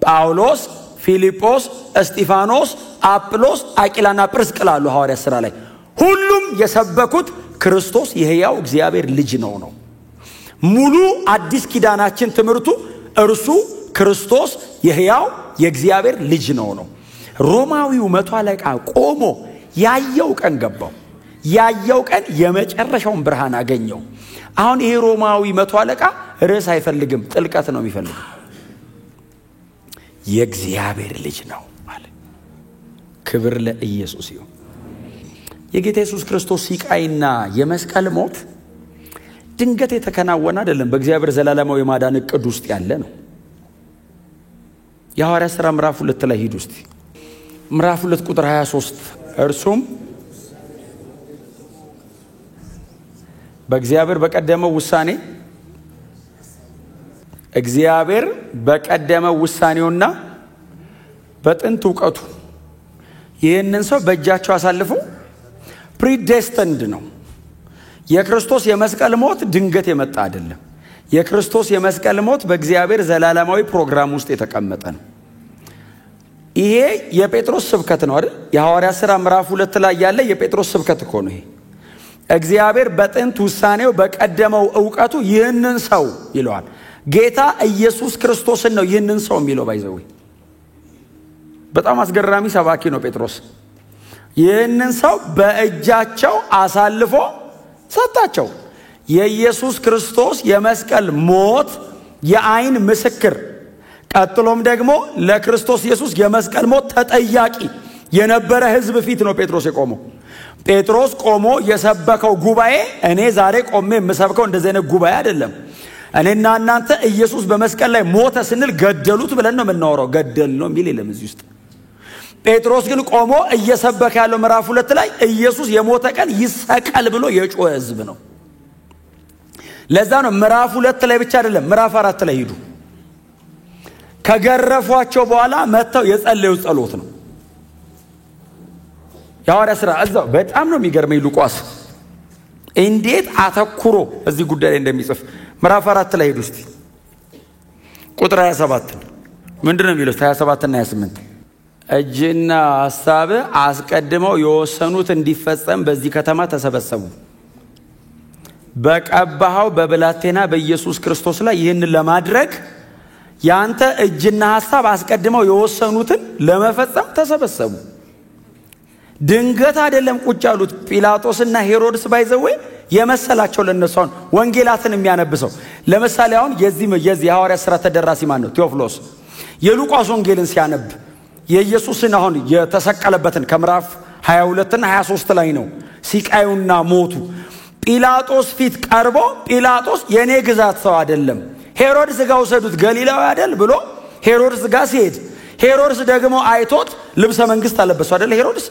[SPEAKER 1] ጳውሎስ፣ ፊልጶስ፣ እስጢፋኖስ፣ አጵሎስ፣ አቂላና ጵርስቅላ አሉ ሐዋርያ ሥራ ላይ። ሁሉም የሰበኩት ክርስቶስ የሕያው እግዚአብሔር ልጅ ነው። ሙሉ አዲስ ኪዳናችን ትምህርቱ እርሱ ክርስቶስ የሕያው የእግዚአብሔር ልጅ ነው። ሮማዊው መቶ አለቃ ቆሞ ያየው ቀን ገባው። ያየው ቀን የመጨረሻውን ብርሃን አገኘው። አሁን ይሄ ሮማዊ መቶ አለቃ ርዕስ አይፈልግም፣ ጥልቀት ነው የሚፈልገው። የእግዚአብሔር ልጅ ነው ማለት ክብር ለኢየሱስ ይሁን። የጌታ ኢየሱስ ክርስቶስ ሲቃይና የመስቀል ሞት ድንገት የተከናወነ አይደለም፣ በእግዚአብሔር ዘላለማዊ የማዳን ዕቅድ ውስጥ ያለ ነው። የሐዋርያ ሥራ ምዕራፍ 2 ላይ ሂዱ እስቲ። ምዕራፍ 2 ቁጥር 23 እርሱም በእግዚአብሔር በቀደመው ውሳኔውና በጥንት ዕውቀቱ ይህንን ሰው በእጃቸው አሳልፎ ፕሪዴስተንድ ነው። የክርስቶስ የመስቀል ሞት ድንገት የመጣ አይደለም። የክርስቶስ የመስቀል ሞት በእግዚአብሔር ዘላለማዊ ፕሮግራም ውስጥ የተቀመጠ ነው። ይሄ የጴጥሮስ ስብከት ነው አይደል? የሐዋርያ ሥራ ምዕራፍ 2 ላይ ያለ የጴጥሮስ ስብከት እኮ ነው ይሄ። እግዚአብሔር በጥንት ውሳኔው በቀደመው ዕውቀቱ ይህንን ሰው ይለዋል። ጌታ ኢየሱስ ክርስቶስን ነው ይህንን ሰው የሚለው። ባይዘው በጣም አስገራሚ ሰባኪ ነው ጴጥሮስ። ይህንን ሰው በእጃቸው አሳልፎ ሰጣቸው። የኢየሱስ ክርስቶስ የመስቀል ሞት የአይን ምስክር፣ ቀጥሎም ደግሞ ለክርስቶስ ኢየሱስ የመስቀል ሞት ተጠያቂ የነበረ ሕዝብ ፊት ነው ጴጥሮስ የቆመው። ጴጥሮስ ቆሞ የሰበከው ጉባኤ እኔ ዛሬ ቆሜ የምሰብከው እንደዚህ አይነት ጉባኤ አይደለም። እኔና እናንተ ኢየሱስ በመስቀል ላይ ሞተ ስንል ገደሉት ብለን ነው የምናወራው። ገደል ነው የሚል የለም እዚህ ውስጥ። ጴጥሮስ ግን ቆሞ እየሰበከ ያለው ምዕራፍ 2 ላይ ኢየሱስ የሞተ ቀን ይሰቀል ብሎ የጮኸ ሕዝብ ነው። ለዛ ነው ምዕራፍ 2 ላይ ብቻ አይደለም ምዕራፍ 4 ላይ ሂዱ። ከገረፏቸው በኋላ መተው የጸለዩ ጸሎት ነው። የሐዋርያ ሥራ እዛው በጣም ነው የሚገርመኝ ሉቃስ እንዴት አተኩሮ እዚህ ጉዳይ ላይ እንደሚጽፍ። ምዕራፍ 4 ላይ ሂዱ እስቲ ቁጥር 27 ምንድነው የሚለው? 27 እና 28 እጅና ሐሳብ አስቀድመው የወሰኑት እንዲፈጸም በዚህ ከተማ ተሰበሰቡ። በቀባው በብላቴና በኢየሱስ ክርስቶስ ላይ ይህን ለማድረግ ያንተ እጅና ሐሳብ አስቀድመው የወሰኑትን ለመፈጸም ተሰበሰቡ። ድንገት አይደለም ቁጭ ያሉት። ጲላጦስና ሄሮድስ ባይዘው የመሰላቸው ለነሱን ወንጌላትን የሚያነብሰው። ለምሳሌ አሁን የዚህ የሐዋርያ ሥራ ተደራሲ ማን ነው? ቴዎፍሎስ የሉቃስ ወንጌልን ሲያነብ የኢየሱስን አሁን የተሰቀለበትን ከምዕራፍ 22 እና 23 ላይ ነው ሲቃዩና ሞቱ። ጲላጦስ ፊት ቀርቦ ጲላጦስ የኔ ግዛት ሰው አይደለም፣ ሄሮድስ ጋር ወሰዱት ገሊላዊ አይደል ብሎ ሄሮድስ ጋር ሲሄድ ሄሮድስ ደግሞ አይቶት ልብሰ መንግስት አለበሰው አይደል? ሄሮድስ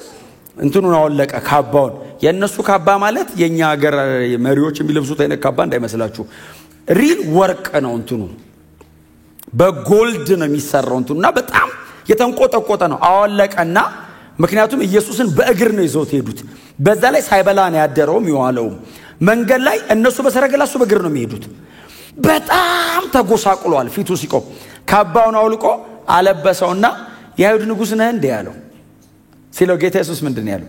[SPEAKER 1] እንትኑን አወለቀ ካባውን። የነሱ ካባ ማለት የኛ ሀገር መሪዎች የሚለብሱት አይነት ካባ እንዳይመስላችሁ። ሪል ወርቅ ነው እንትኑ፣ በጎልድ ነው የሚሰራው እንትኑና በጣም የተንቆጠቆጠ ነው። አወለቀና ምክንያቱም ኢየሱስን በእግር ነው ይዘውት ሄዱት። በዛ ላይ ሳይበላ ነው ያደረውም የዋለውም። መንገድ ላይ እነሱ በሰረገላ እሱ በእግር ነው የሚሄዱት። በጣም ተጎሳቁሏል። ፊቱ ሲቆም ካባውን አውልቆ አለበሰውና የአይሁድ ንጉሥ ነህ እንዴ ያለው ሲለው ጌታ ኢየሱስ ምንድን ያለው?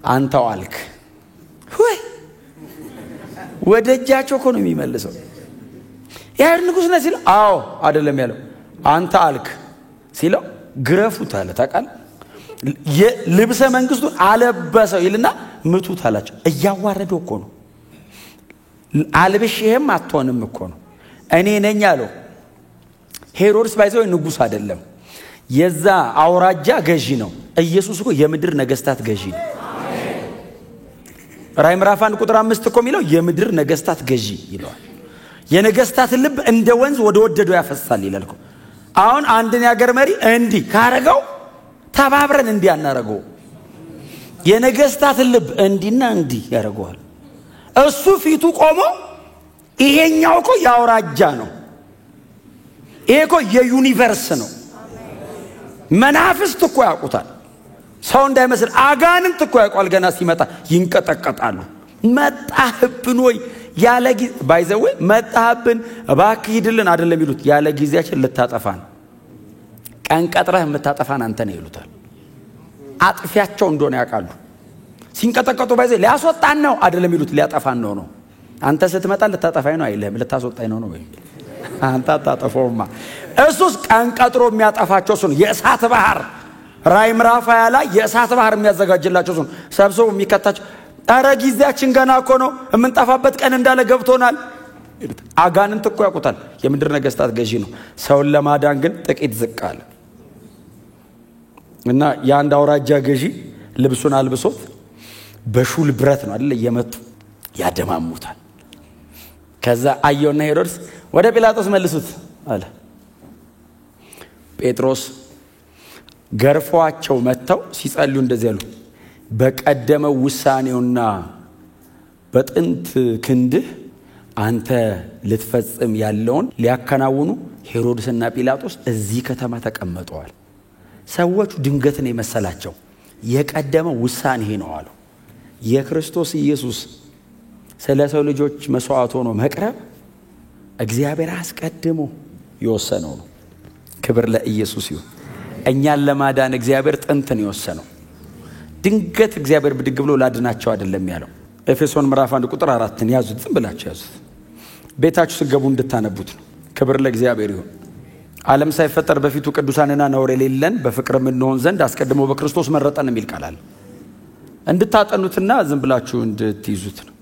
[SPEAKER 1] አንተው አልክ። ወይ ወደ እጃቸው እኮ ነው የሚመልሰው። የአይሁድ ንጉሥ ነህ ሲለው አዎ አይደለም ያለው አንተ አልክ ሲለው ግረፉት አለ። ታውቃለህ ልብሰ መንግስቱን አለበሰው ይልና ምቱት አላቸው። እያዋረደው እኮ ነው። አልብሽህም አትሆንም እኮ ነው። እኔ ነኝ አለው። ሄሮድስ ባይዘው ንጉሥ አይደለም፣ የዛ አውራጃ ገዢ ነው። ኢየሱስ እኮ የምድር ነገስታት ገዢ ነው። ራዕይ ምዕራፍ 1 ቁጥር 5 እኮ የሚለው የምድር ነገስታት ገዢ ይለዋል። የነገስታት ልብ እንደ ወንዝ ወደ ወደደው ያፈሳል ይላልኩ አሁን አንድን ያገር መሪ እንዲ ካረጋው ተባብረን እንዲ ያናረጋው የነገስታት ልብ እንዲና እንዲ ያረጋዋል እሱ ፊቱ ቆሞ ይሄኛው እኮ ያውራጃ ነው ይሄ እኮ የዩኒቨርስ ነው መናፍስት እኮ ያውቁታል ሰው እንዳይመስል አጋንንት እኮ ያውቃል ገና ሲመጣ ይንቀጠቀጣሉ መጣህብን ወይ ያለ ጊዜ ባይዘው መጣህብን እባክህ ሂድልን አይደለም ይሉት ያለ ጊዜያችን ልታጠፋን ቀን ቀጥረህ የምታጠፋን አንተ ነህ ይሉታል አጥፊያቸው እንደሆነ ያውቃሉ ሲንቀጠቀጡ ባይዘው ሊያስወጣን ነው አይደለም ይሉት ሊያጠፋን ነው አንተ ስትመጣ ልታጠፋኝ ነው አይልም ልታስወጣኝ ነው ወይ አንተ አጣጣፈውማ እሱስ ቀን ቀጥሮ የሚያጠፋቸው እሱ ነው የእሳት ባህር ራዕይ ምዕራፍ 20 ላይ የእሳት ባህር የሚያዘጋጅላቸው እሱ ነው ሰብስቦ የሚከታቸው አረ ጊዜያችን ገና እኮ ነው የምንጠፋበት ቀን እንዳለ ገብቶናል አጋንንት እኮ ያውቁታል የምድር ነገስታት ገዢ ነው ሰውን ለማዳን ግን ጥቂት ዝቅ አለ እና ያንድ አውራጃ ገዢ ልብሱን አልብሶት በሹል ብረት ነው አይደል የመጡ ያደማሙታል ከዛ አየውና ሄሮድስ ወደ ጲላጦስ መልሱት አለ ጴጥሮስ ገርፏቸው መተው ሲጸልዩ እንደዚህ ያሉ በቀደመው ውሳኔውና በጥንት ክንድህ አንተ ልትፈጽም ያለውን ሊያከናውኑ ሄሮድስና ጲላጦስ እዚህ ከተማ ተቀመጠዋል ሰዎቹ ድንገትን የመሰላቸው የቀደመው ውሳኔ ነው አሉ የክርስቶስ ኢየሱስ ስለ ሰው ልጆች መስዋዕት ሆኖ መቅረብ እግዚአብሔር አስቀድሞ ይወሰነው ነው ክብር ለኢየሱስ ይሁን እኛን ለማዳን እግዚአብሔር ጥንትን ይወሰነው ድንገት እግዚአብሔር ብድግ ብሎ ላድናቸው አይደለም ያለው ኤፌሶን ምዕራፍ 1 ቁጥር 4 ያዙት ዝም ብላችሁ ያዙት ቤታችሁ ሲገቡ እንድታነቡት ነው ክብር ለእግዚአብሔር ይሁን ዓለም ሳይፈጠር በፊቱ ቅዱሳንና ነውር የሌለን በፍቅርም እንሆን ዘንድ አስቀድሞ በክርስቶስ መረጠን የሚል ቃል አለ እንድታጠኑትና ዝም ብላችሁ እንድትይዙት ነው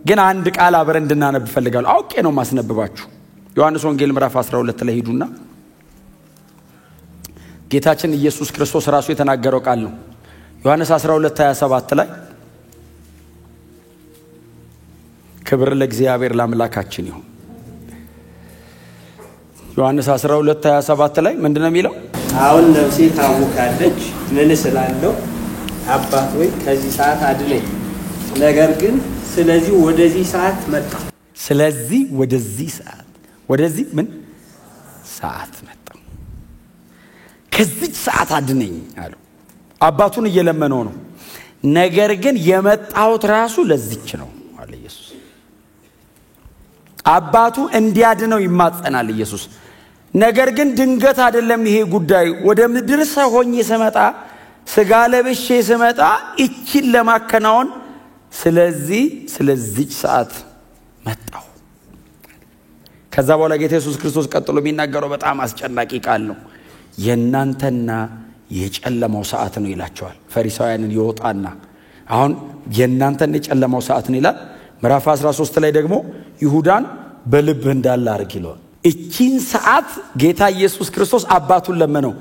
[SPEAKER 1] ግን አንድ ቃል አብረን እንድናነብ ፈልጋለሁ አውቄ ነው ማስነብባችሁ ዮሐንስ ወንጌል ምዕራፍ 12 ላይ ሄዱና ጌታችን ኢየሱስ ክርስቶስ ራሱ የተናገረው ቃል ነው ዮሐንስ 12:27 ላይ ክብር ለእግዚአብሔር ለአምላካችን ይሁን ዮሐንስ 12:27 ላይ ምንድነው የሚለው
[SPEAKER 2] አሁን ነፍሴ ታውካለች ምን ስላለው አባት ወይ ከዚህ ሰዓት አድነኝ ነገር ግን ስለዚህ ወደዚህ ሰዓት መጣ
[SPEAKER 1] ስለዚህ ወደዚህ ምን ሰዓት መጣ ከዚህ ሰዓት አድነኝ አለው አባቱን እየለመነው ነው ነገር ግን የመጣውት ራሱ ለዚች ነው አለ ኢየሱስ አባቱ እንዲያድነው ይማጸናል ኢየሱስ ነገር ግን ድንገት አይደለም ይሄ ጉዳይ ወደ ምድር ሰው ሆኜ ስመጣ ስጋ ለብሼ ስመጣ እቺን ለማከናወን ስለዚህ ሰዓት መጣው ከዛ በኋላ ጌታ ኢየሱስ ክርስቶስ ቀጥሎ የሚናገረው በጣም አስጨናቂ ቃል ነው የናንተና የጨለማው ሰዓት ነው ይላቸዋል ፈሪሳውያንን ይወጣና አሁን የናንተና የጨለማው ሰዓት ነው ይላል ምዕራፍ 13 ላይ ደግሞ ይሁዳን በልብ እንዳለ አርግ ይላል እቺን ሰዓት ጌታ ኢየሱስ ክርስቶስ አባቱን ለመነው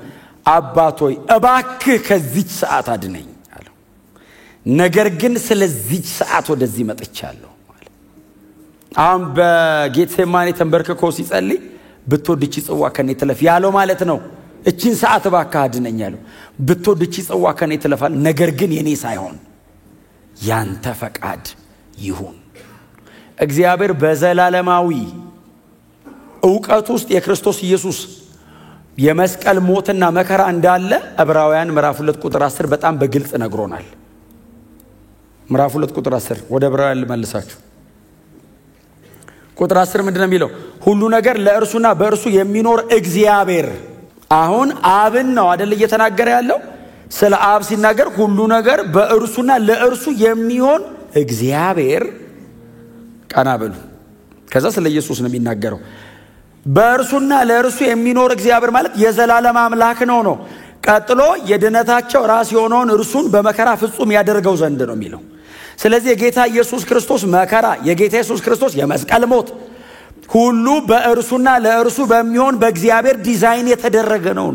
[SPEAKER 1] አባቶይ እባክህ ከዚህ ሰዓት አድነኝ አለው ነገር ግን ስለዚህ ሰዓት ወደዚህ መጥቻለሁ አለ አሁን በጌቴሴማኒ ተንበርክኮ ሲጸልይ ብትወድቺ ጽዋ ከኔ ትለፍ ያለው ማለት ነው እቺን ሰዓት እባክህ አድነኝ አለው ብትወድቺ ጽዋ ከኔ ትለፋል ነገር ግን የኔ ሳይሆን ያንተ ፈቃድ ይሁን እግዚአብሔር በዘላለማዊ ዕውቀት ውስጥ የክርስቶስ ኢየሱስ የመስቀል ሞትና መከራ እንዳለ ዕብራውያን ምዕራፍ 2 ቁጥር 10 በጣም በግልጽ ነግሮናል ምዕራፍ 2 ቁጥር 10 ወደ ዕብራውያን ልመልሳችሁ ቁጥር 10 ምንድነው የሚለው ሁሉ ነገር ለእርሱና በእርሱ የሚኖር እግዚአብሔር አሁን አብን ነው አይደል እየተናገረ ያለው ስለ አብ ሲናገር ሁሉ ነገር በእርሱና ለእርሱ የሚሆን እግዚአብሔር ቀናበሉ ከዛ ስለ ኢየሱስ ነው የሚናገረው በእርሱና ለእርሱ የሚኖር እግዚአብሔር ማለት የዘላለም አምላክ ነው ቀጥሎ የድነታቸው ራስ የሆነውን እርሱን በመከራ ፍጹም ያደርገው ዘንድ ነው የሚለው ስለዚህ የጌታ ኢየሱስ ክርስቶስ መከራ የጌታ ኢየሱስ ክርስቶስ የመስቀል ሞት ሁሉ በእርሱና ለእርሱ በሚሆን በእግዚአብሔር ዲዛይን የተደረገ ነው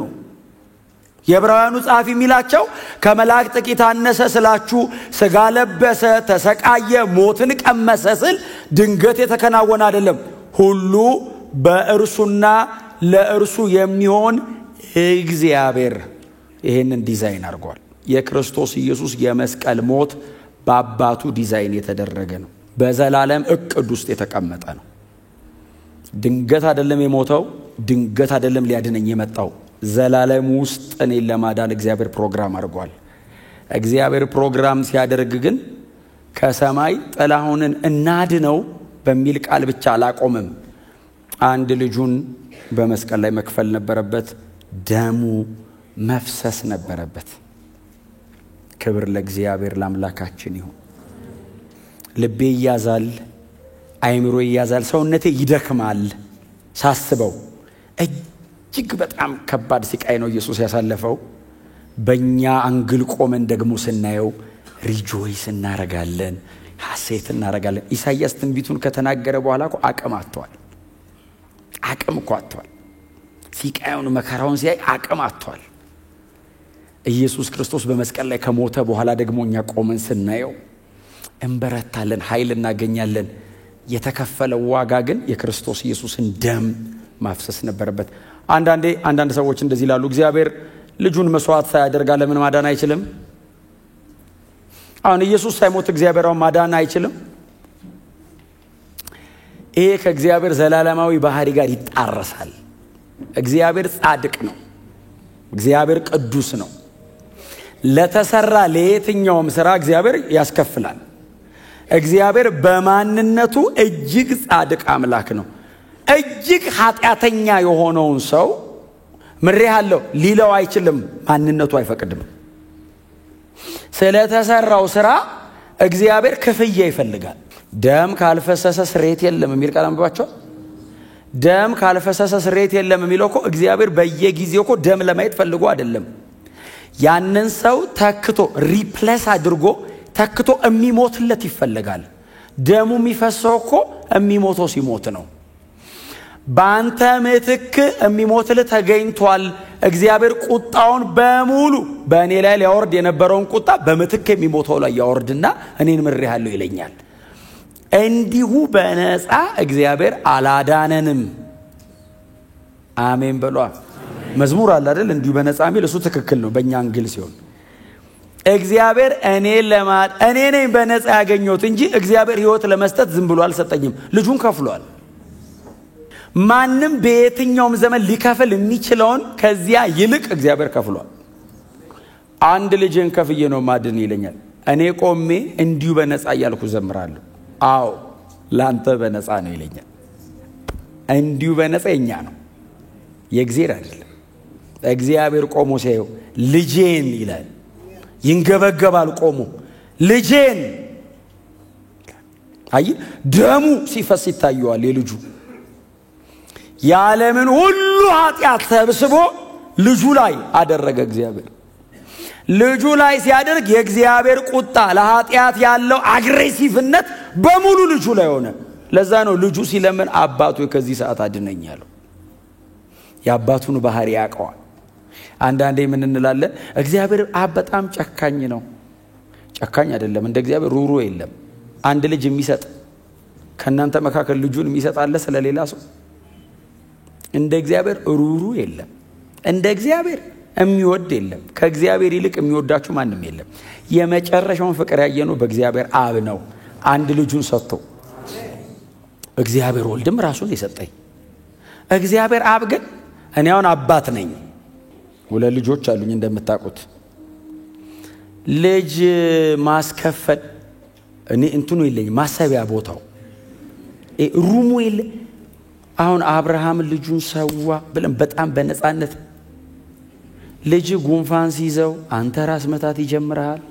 [SPEAKER 1] የዕብራውያኑ ጻፊ የሚላቸው ከመላእክት ጥቂት አነሰ ስላችሁ ስጋ ለበሰ ተሰቃየ ሞትን ቀመሰ ስል ድንገት የተከናወነ አይደለም ሁሉ በእርሱና ለእርሱ የሚሆን እግዚአብሔር ይሄንን ዲዛይን አድርጓል። የክርስቶስ ኢየሱስ የመስቀል ሞት በአባቱ ዲዛይን የተደረገ ነው። በዘላለም እቅድ ውስጥ የተቀመጠ ነው። ድንገት አይደለም የሞተው፣ ድንገት አይደለም ሊያድነኝ የመጣው። ዘላለም ውስጥ እኔን ለማዳን እግዚአብሔር ፕሮግራም አድርጓል። እግዚአብሔር ፕሮግራም ሲያደርግ ግን ከሰማይ ጥላሁንን እናድነው በሚል ቃል ብቻ አላቆምም። አንድ ልጁን በመስቀል ላይ መክፈል ነበረበት። ደሙ መፍሰስ ነበረበት። ክብር ለእግዚአብሔር ለአምላካችን ይሁን። ልቤ ይያዛል፣ አይምሮ ይያዛል፣ ሰውነቴ ይደክማል ሳስበው። እጅግ በጣም ከባድ ስቃይ ነው ኢየሱስ ያሳለፈው። በእኛ አንግል ቆመን ደግሞ ስናየው ሪጆይስ እናረጋለን፣ ሐሴት እናረጋለን። ኢሳይያስ ትንቢቱን ከተናገረ በኋላ እኮ አቅም አጥቷል። ስቃዩን መከራውን ሲያይ አቅም አጥቷል። ኢየሱስ ክርስቶስ በመስቀል ላይ ከሞተ በኋላ ደግሞ እኛ ቆመን ስናየው እንበረታለን፣ ኃይል እናገኛለን። የተከፈለው ዋጋ ግን የክርስቶስ ኢየሱስን ደም ማፍሰስ ነበረበት። አንዳንድ ሰዎች እንደዚህ ይላሉ፣ እግዚአብሔር ልጁን መስዋዕት ሳያደርግ ለምን ማዳን አይችልም? አሁን ኢየሱስ ሳይሞት እግዚአብሔር ማዳን አይችልም? ይሄ ከእግዚአብሔር ዘላለማዊ ባህሪ ጋር ይጣረሳል። እግዚአብሔር ጻድቅ ነው። እግዚአብሔር ቅዱስ ነው። ለተሰራ ለየትኛውም ሥራ እግዚአብሔር ያስከፍላል። እግዚአብሔር በማንነቱ እጅግ ጻድቅ አምላክ ነው። እጅግ ኃጢአተኛ የሆነውን ሰው ምሬሃለሁ ሊለው አይችልም። ማንነቱ አይፈቅድም። ስለተሰራው ሥራ እግዚአብሔር ክፍያ ይፈልጋል። ደም ካልፈሰሰ ስርየት የለም የሚል ቃል አንብባችሁ። ደም ካልፈሰሰ ስርየት የለም የሚለው እኮ እግዚአብሔር በየጊዜው እኮ ደም ለማየት ፈልጎ አይደለም። ያንን ሰው ተክቶ ሪፕሌስ አድርጎ ተክቶ የሚሞትለት ይፈልጋል። ደሙ የሚፈሰው እኮ የሚሞተው ሲሞት ነው። በአንተ ምትክ የሚሞትልህ ተገኝቷል። እግዚአብሔር ቁጣውን በሙሉ በእኔ ላይ ሊያወርድ የነበረውን ቁጣ በምትክ የሚሞተው ላይ ያወርድና እኔን ምሬሃለሁ ይለኛል። እንዲሁ በነፃ እግዚአብሔር አላዳነንም። አሜን በሏ። መዝሙር አለ አይደል? እንዲሁ በነፃ የሚል እሱ ትክክል ነው በእኛ አንግል ሲሆን፣ እግዚአብሔር እኔ ነኝ በነፃ ያገኘሁት እንጂ እግዚአብሔር ሕይወት ለመስጠት ዝም ብሎ አልሰጠኝም። ልጁን ከፍሏል። ማንም በየትኛውም ዘመን ሊከፍል የሚችለውን ከዚያ ይልቅ እግዚአብሔር ከፍሏል። አንድ ልጅን ከፍዬ ነው ማድን ይለኛል። እኔ ቆሜ እንዲሁ በነፃ እያልኩ ዘምራለሁ። አዎ ላንተ በነፃ ነው ይለኛል። እንዲሁ በነፃ የኛ ነው የእግዚአብሔር አይደለም። እግዚአብሔር ቆሞ ሲያየው ልጄን ይላል። ይንገበገባል ቆሞ ልጄን። አይ ደሙ ሲፈስ ይታየዋል የልጁ። የዓለምን ሁሉ ኃጢአት ሰብስቦ ልጁ ላይ አደረገ እግዚአብሔር። ልጁ ላይ ሲያደርግ የእግዚአብሔር ቁጣ ለኃጢአት ያለው አግሬሲቭነት በሙሉ ልጁ ላይ ሆነ። ለዛ ነው ልጁ ሲለምን አባቱ ከዚህ ሰዓት አድነኝ ያለው። የአባቱን ባህሪ ያውቀዋል። አንዳንዴ ምን እንላለን? እግዚአብሔር አብ በጣም ጨካኝ ነው። ጨካኝ አይደለም። እንደ እግዚአብሔር ሩሩ የለም። አንድ ልጅ የሚሰጥ ከናንተ መካከል ልጁን የሚሰጥ አለ ስለሌላ ሰው? እንደ እግዚአብሔር ሩሩ የለም። እንደ እግዚአብሔር የሚወድ የለም። ከእግዚአብሔር ይልቅ የሚወዳችሁ ማንም የለም። የመጨረሻውን ፍቅር ያየነው በእግዚአብሔር አብ ነው። አንድ ልጁን ሰጥቶ እግዚአብሔር ወልድም ራሱን የሰጠኝ። እግዚአብሔር አብ ግን እኔ አሁን አባት ነኝ። ሁለት ልጆች አሉኝ እንደምታውቁት። ልጅ ማስከፈል እኔ እንትኑ የለኝ ማሰቢያ ቦታው ሩሙ የለ። አሁን አብርሃም ልጁን ሰዋ ብለን በጣም በነፃነት ልጅ ጉንፋን ሲይዘው አንተ ራስ መታት ይጀምራል።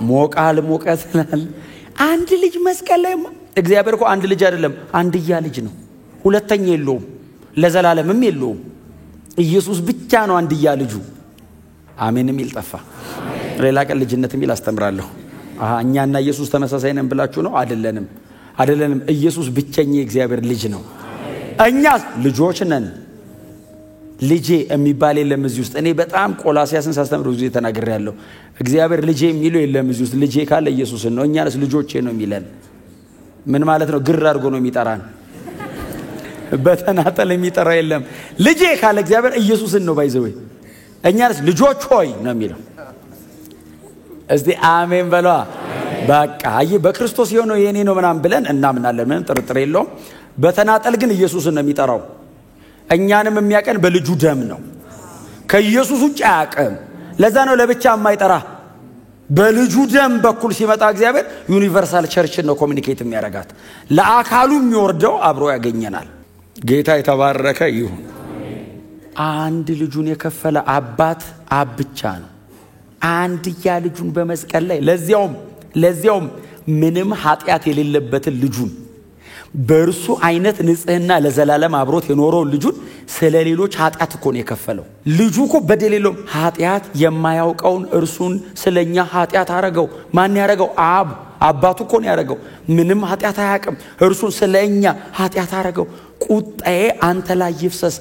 [SPEAKER 1] ሞቃል ሞቀትናል። አንድ ልጅ መስቀል ላይ እግዚአብሔር እኮ አንድ ልጅ አይደለም አንድያ ልጅ ነው። ሁለተኛ የለውም፣ ለዘላለምም የለውም። ኢየሱስ ብቻ ነው አንድያ ልጁ። አሜን የሚል ጠፋ። ሌላ ቀን ልጅነት የሚል አስተምራለሁ። እኛና ኢየሱስ ተመሳሳይ ነን ብላችሁ ነው? አይደለንም። ኢየሱስ ብቸኛ የእግዚአብሔር ልጅ ነው። እኛ ልጆች ነን። ልጄ የሚባል የለም እዚህ ውስጥ። እኔ በጣም ቆላስያስን ሳስተምር ብዙ ተናግሬያለሁ። እግዚአብሔር ልጄ የሚለው የለም እዚህ ውስጥ። ልጄ ካለ ኢየሱስን ነው። እኛንስ ልጆቼ ነው የሚለን። ምን ማለት ነው? ግር አድርጎ ነው የሚጠራን። በተናጠል የሚጠራ የለም። ልጄ ካለ እግዚአብሔር ኢየሱስን ነው ባይዘው። እኛስ ልጆች ሆይ ነው የሚለው። እስቲ አሜን በሏ። በቃ በክርስቶስ የሆነው የኔ ነው ምናምን ብለን እናምናለን። ምንም ጥርጥር የለውም። በተናጠል ግን ኢየሱስን ነው የሚጠራው። እኛንም የሚያቀን በልጁ ደም ነው። ከኢየሱስ ውጭ አያቀም። ለዛ ነው ለብቻ የማይጠራ። በልጁ ደም በኩል ሲመጣ እግዚአብሔር ዩኒቨርሳል ቸርችን ነው ኮሚኒኬት የሚያረጋት። ለአካሉ የሚወርደው አብሮ ያገኘናል። ጌታ የተባረከ ይሁን። አንድ ልጁን የከፈለ አባት አብ ብቻ ነው። አንድያ ልጁን በመስቀል ላይ ለዚያውም ምንም ኃጢአት የሌለበትን ልጁን በእርሱ አይነት ንጽህና ለዘላለም አብሮት የኖረው ልጁን ስለሌሎች ኃጢአት እኮ ነው የከፈለው። ልጁ እኮ በደል የለውም። ኃጢአት የማያውቀውን እርሱን ስለኛ ኃጢአት አረገው። ማን ያረገው? አባቱ እኮ ነው ያረገው። ምንም ኃጢአት አያውቅም። እርሱን ስለኛ ኃጢአት አረገው። ቁጣዬ አንተ ላይ ይፍሰስ፣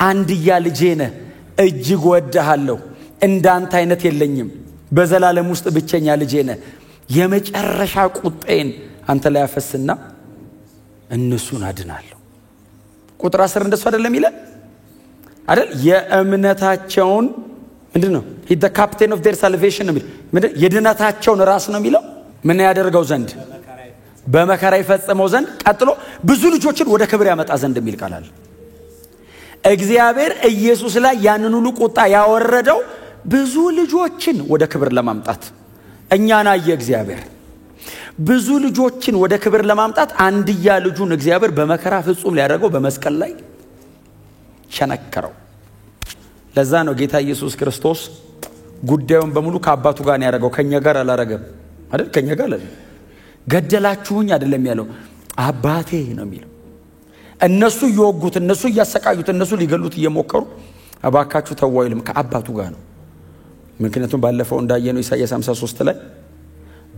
[SPEAKER 1] አንድያ ልጄ ነህ፣ እጅግ ወድሃለሁ፣ እንዳንተ አይነት የለኝም፣ በዘላለም ውስጥ ብቸኛ ልጄ ነህ፣ የመጨረሻ ቁጣዬን አንተ ላይ ያፈስና እነሱን አድናለሁ። ቁጥር 10 እንደሱ አይደለም ይላል አይደል? የእምነታቸውን ምንድነው? he the captain of their salvation ነው የሚለው። ምንድነው? የድነታቸውን ራስ ነው የሚለው። ምን ያደርገው ዘንድ? በመከራ ይፈጽመው ዘንድ፣ ቀጥሎ ብዙ ልጆችን ወደ ክብር ያመጣ ዘንድ የሚል ቃል አለ። እግዚአብሔር ኢየሱስ ላይ ያንን ሁሉ ቁጣ ያወረደው ብዙ ልጆችን ወደ ክብር ለማምጣት። እኛና እግዚአብሔር ብዙ ልጆችን ወደ ክብር ለማምጣት አንድያ ልጁን እግዚአብሔር በመከራ ፍጹም ሊያደርገው በመስቀል ላይ ሸነከረው። ለዛ ነው ጌታ ኢየሱስ ክርስቶስ ጉዳዩን በሙሉ ከአባቱ ጋር ያደረገው። ከኛ ጋር አላረገም አይደል? ከኛ ጋር አላለ። ገደላችሁኝ አይደለም ያለው፣ አባቴ ነው የሚለው። እነሱ ይወጉት፣ እነሱ ያሰቃዩት፣ እነሱ ሊገሉት እየሞከሩ አባካችሁ ተዋይልም ከአባቱ ጋር ነው። ምክንያቱም ባለፈው እንዳየነው ኢሳይያስ 53 ላይ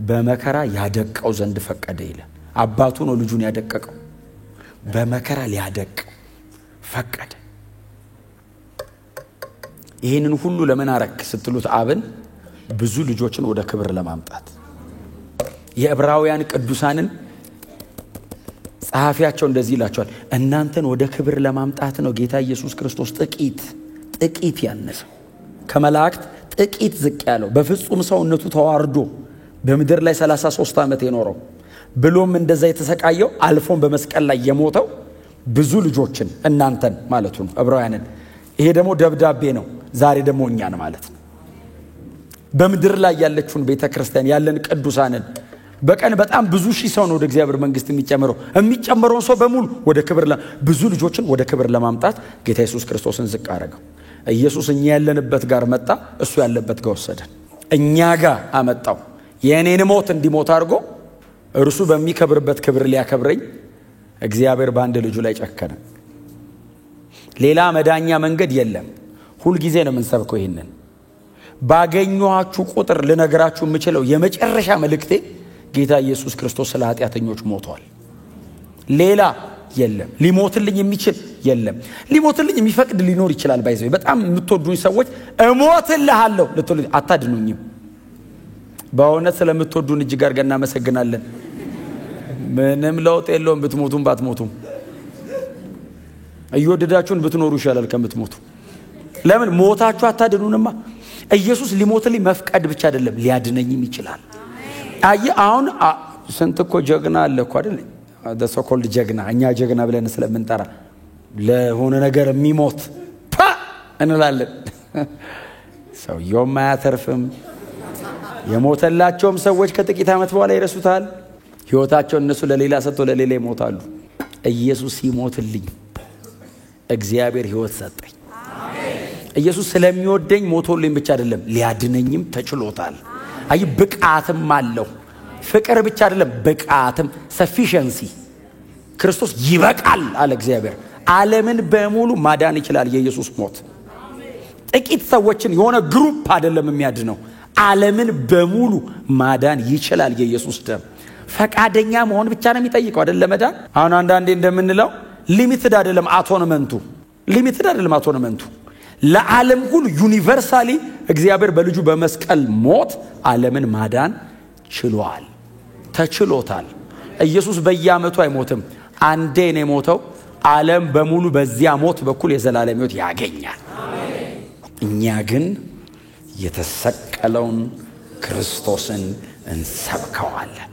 [SPEAKER 1] በመከራ ያደቀው ዘንድ ፈቀደ ይላል። አባቱ ነው ልጁን ያደቀቀው። በመከራ ሊያደቅ ፈቀደ። ይሄንን ሁሉ ለምን አረክ ስትሉት አብን ብዙ ልጆችን ወደ ክብር ለማምጣት። የዕብራውያን ቅዱሳንን ጸሐፊያቸው እንደዚህ ይላቸዋል፣ እናንተን ወደ ክብር ለማምጣት ነው ጌታ ኢየሱስ ክርስቶስ ጥቂት ያነሰው፣ ከመላእክት ጥቂት ዝቅ ያለው፣ በፍጹም ሰውነቱ ተዋርዶ በምድር ላይ 33 ዓመት የኖረው፣ ብሎም እንደዛ የተሰቃየው፣ አልፎም በመስቀል ላይ የሞተው ብዙ ልጆችን እናንተን ማለቱ ነው ዕብራውያንን። ይሄ ደግሞ ደብዳቤ ነው ዛሬ ደግሞ እኛን ማለት ነው። በምድር ላይ ያለችውን ቤተክርስቲያን ያለን ቅዱሳንን በቀን በጣም ብዙ ሺህ ሰው ነው ወደ እግዚአብሔር መንግስት የሚጨመረውን ሰው በሙሉ ወደ ክብር ብዙ ልጆችን ወደ ክብር ለማምጣት ጌታ ኢየሱስ ክርስቶስን ዝቅ አረገው። ኢየሱስ እኛ ያለንበት ጋር መጣ፣ እሱ ያለበት ጋር ወሰደን። እኛ ጋር አመጣው። የኔን ሞት እንዲሞት አድርጎ እርሱ በሚከብርበት ክብር ሊያከብረኝ እግዚአብሔር በአንድ ልጁ ላይ ጨከነ። ሌላ መዳኛ መንገድ የለም። ሁሉ ጊዜ ነው የምንሰብከው ይሄንን። ባገኘኋችሁ ቁጥር ልነግራችሁ የምችለው የመጨረሻ መልእክቴ ጌታ ኢየሱስ ክርስቶስ ስለ ኃጢአተኞች ሞቷል። ሌላ የለም። ሊሞትልኝ የሚችል የለም። ሊሞትልኝ የሚፈቅድ ሊኖር ይችላል። ባይዘው በጣም የምትወዱኝ ሰዎች እሞትልሃለሁ ልትሉ አታድኑኝም። በእውነት ስለምትወዱን እጅግ አድርገን እናመሰግናለን። ምንም ለውጥ የለውም ብትሞቱም ባትሞቱም። እየወደዳችሁን ብትኖሩ ይሻላል ከምትሞቱ። ለምን ሞታችሁ አታድኑንማ። ኢየሱስ ሊሞትልኝ መፍቀድ ብቻ አይደለም ሊያድነኝም ይችላል። አሁን ስንት እኮ ጀግና አለ እኮ አይደል? the so called ጀግና፣ እኛ ጀግና ብለን ስለምንጠራ ለሆነ ነገር የሚሞት እንላለን። ሰውየውም አያተርፍም። የሞተላቸውም ሰዎች ከጥቂት ዓመት በኋላ ይረሱታል። ሕይወታቸውን እነሱ ለሌላ ሰጥተው ለሌላ ይሞታሉ። ኢየሱስ ይሞትልኝ እግዚአብሔር ሕይወት ሰጠኝ። ኢየሱስ ስለሚወደኝ ሞቶልኝ ብቻ አይደለም ሊያድነኝም ተችሎታል። አይ ብቃትም አለው። ፍቅር ብቻ አይደለም ብቃትም፣ ሰፊሸንሲ። ክርስቶስ ይበቃል አለ እግዚአብሔር። ዓለምን በሙሉ ማዳን ይችላል የኢየሱስ ሞት። ጥቂት ሰዎችን የሆነ ግሩፕ አይደለም የሚያድነው፣ ዓለምን በሙሉ ማዳን ይችላል የኢየሱስ ደም። ፈቃደኛ መሆን ብቻ ነው የሚጠይቀው አይደል ለመዳን። አሁን አንዳንዴ እንደምንለው ሊሚትድ አይደለም አቶንመንቱ ለዓለም ሁሉ ዩኒቨርሳሊ እግዚአብሔር በልጁ በመስቀል ሞት ዓለምን ማዳን ተችሎታል። ኢየሱስ በየዓመቱ አይሞትም። አንዴ ነው የሞተው፣ ዓለም በሙሉ በዚያ ሞት በኩል የዘላለም ሕይወት ያገኛል። እኛ ግን የተሰቀለውን ክርስቶስን እንሰብከዋለን።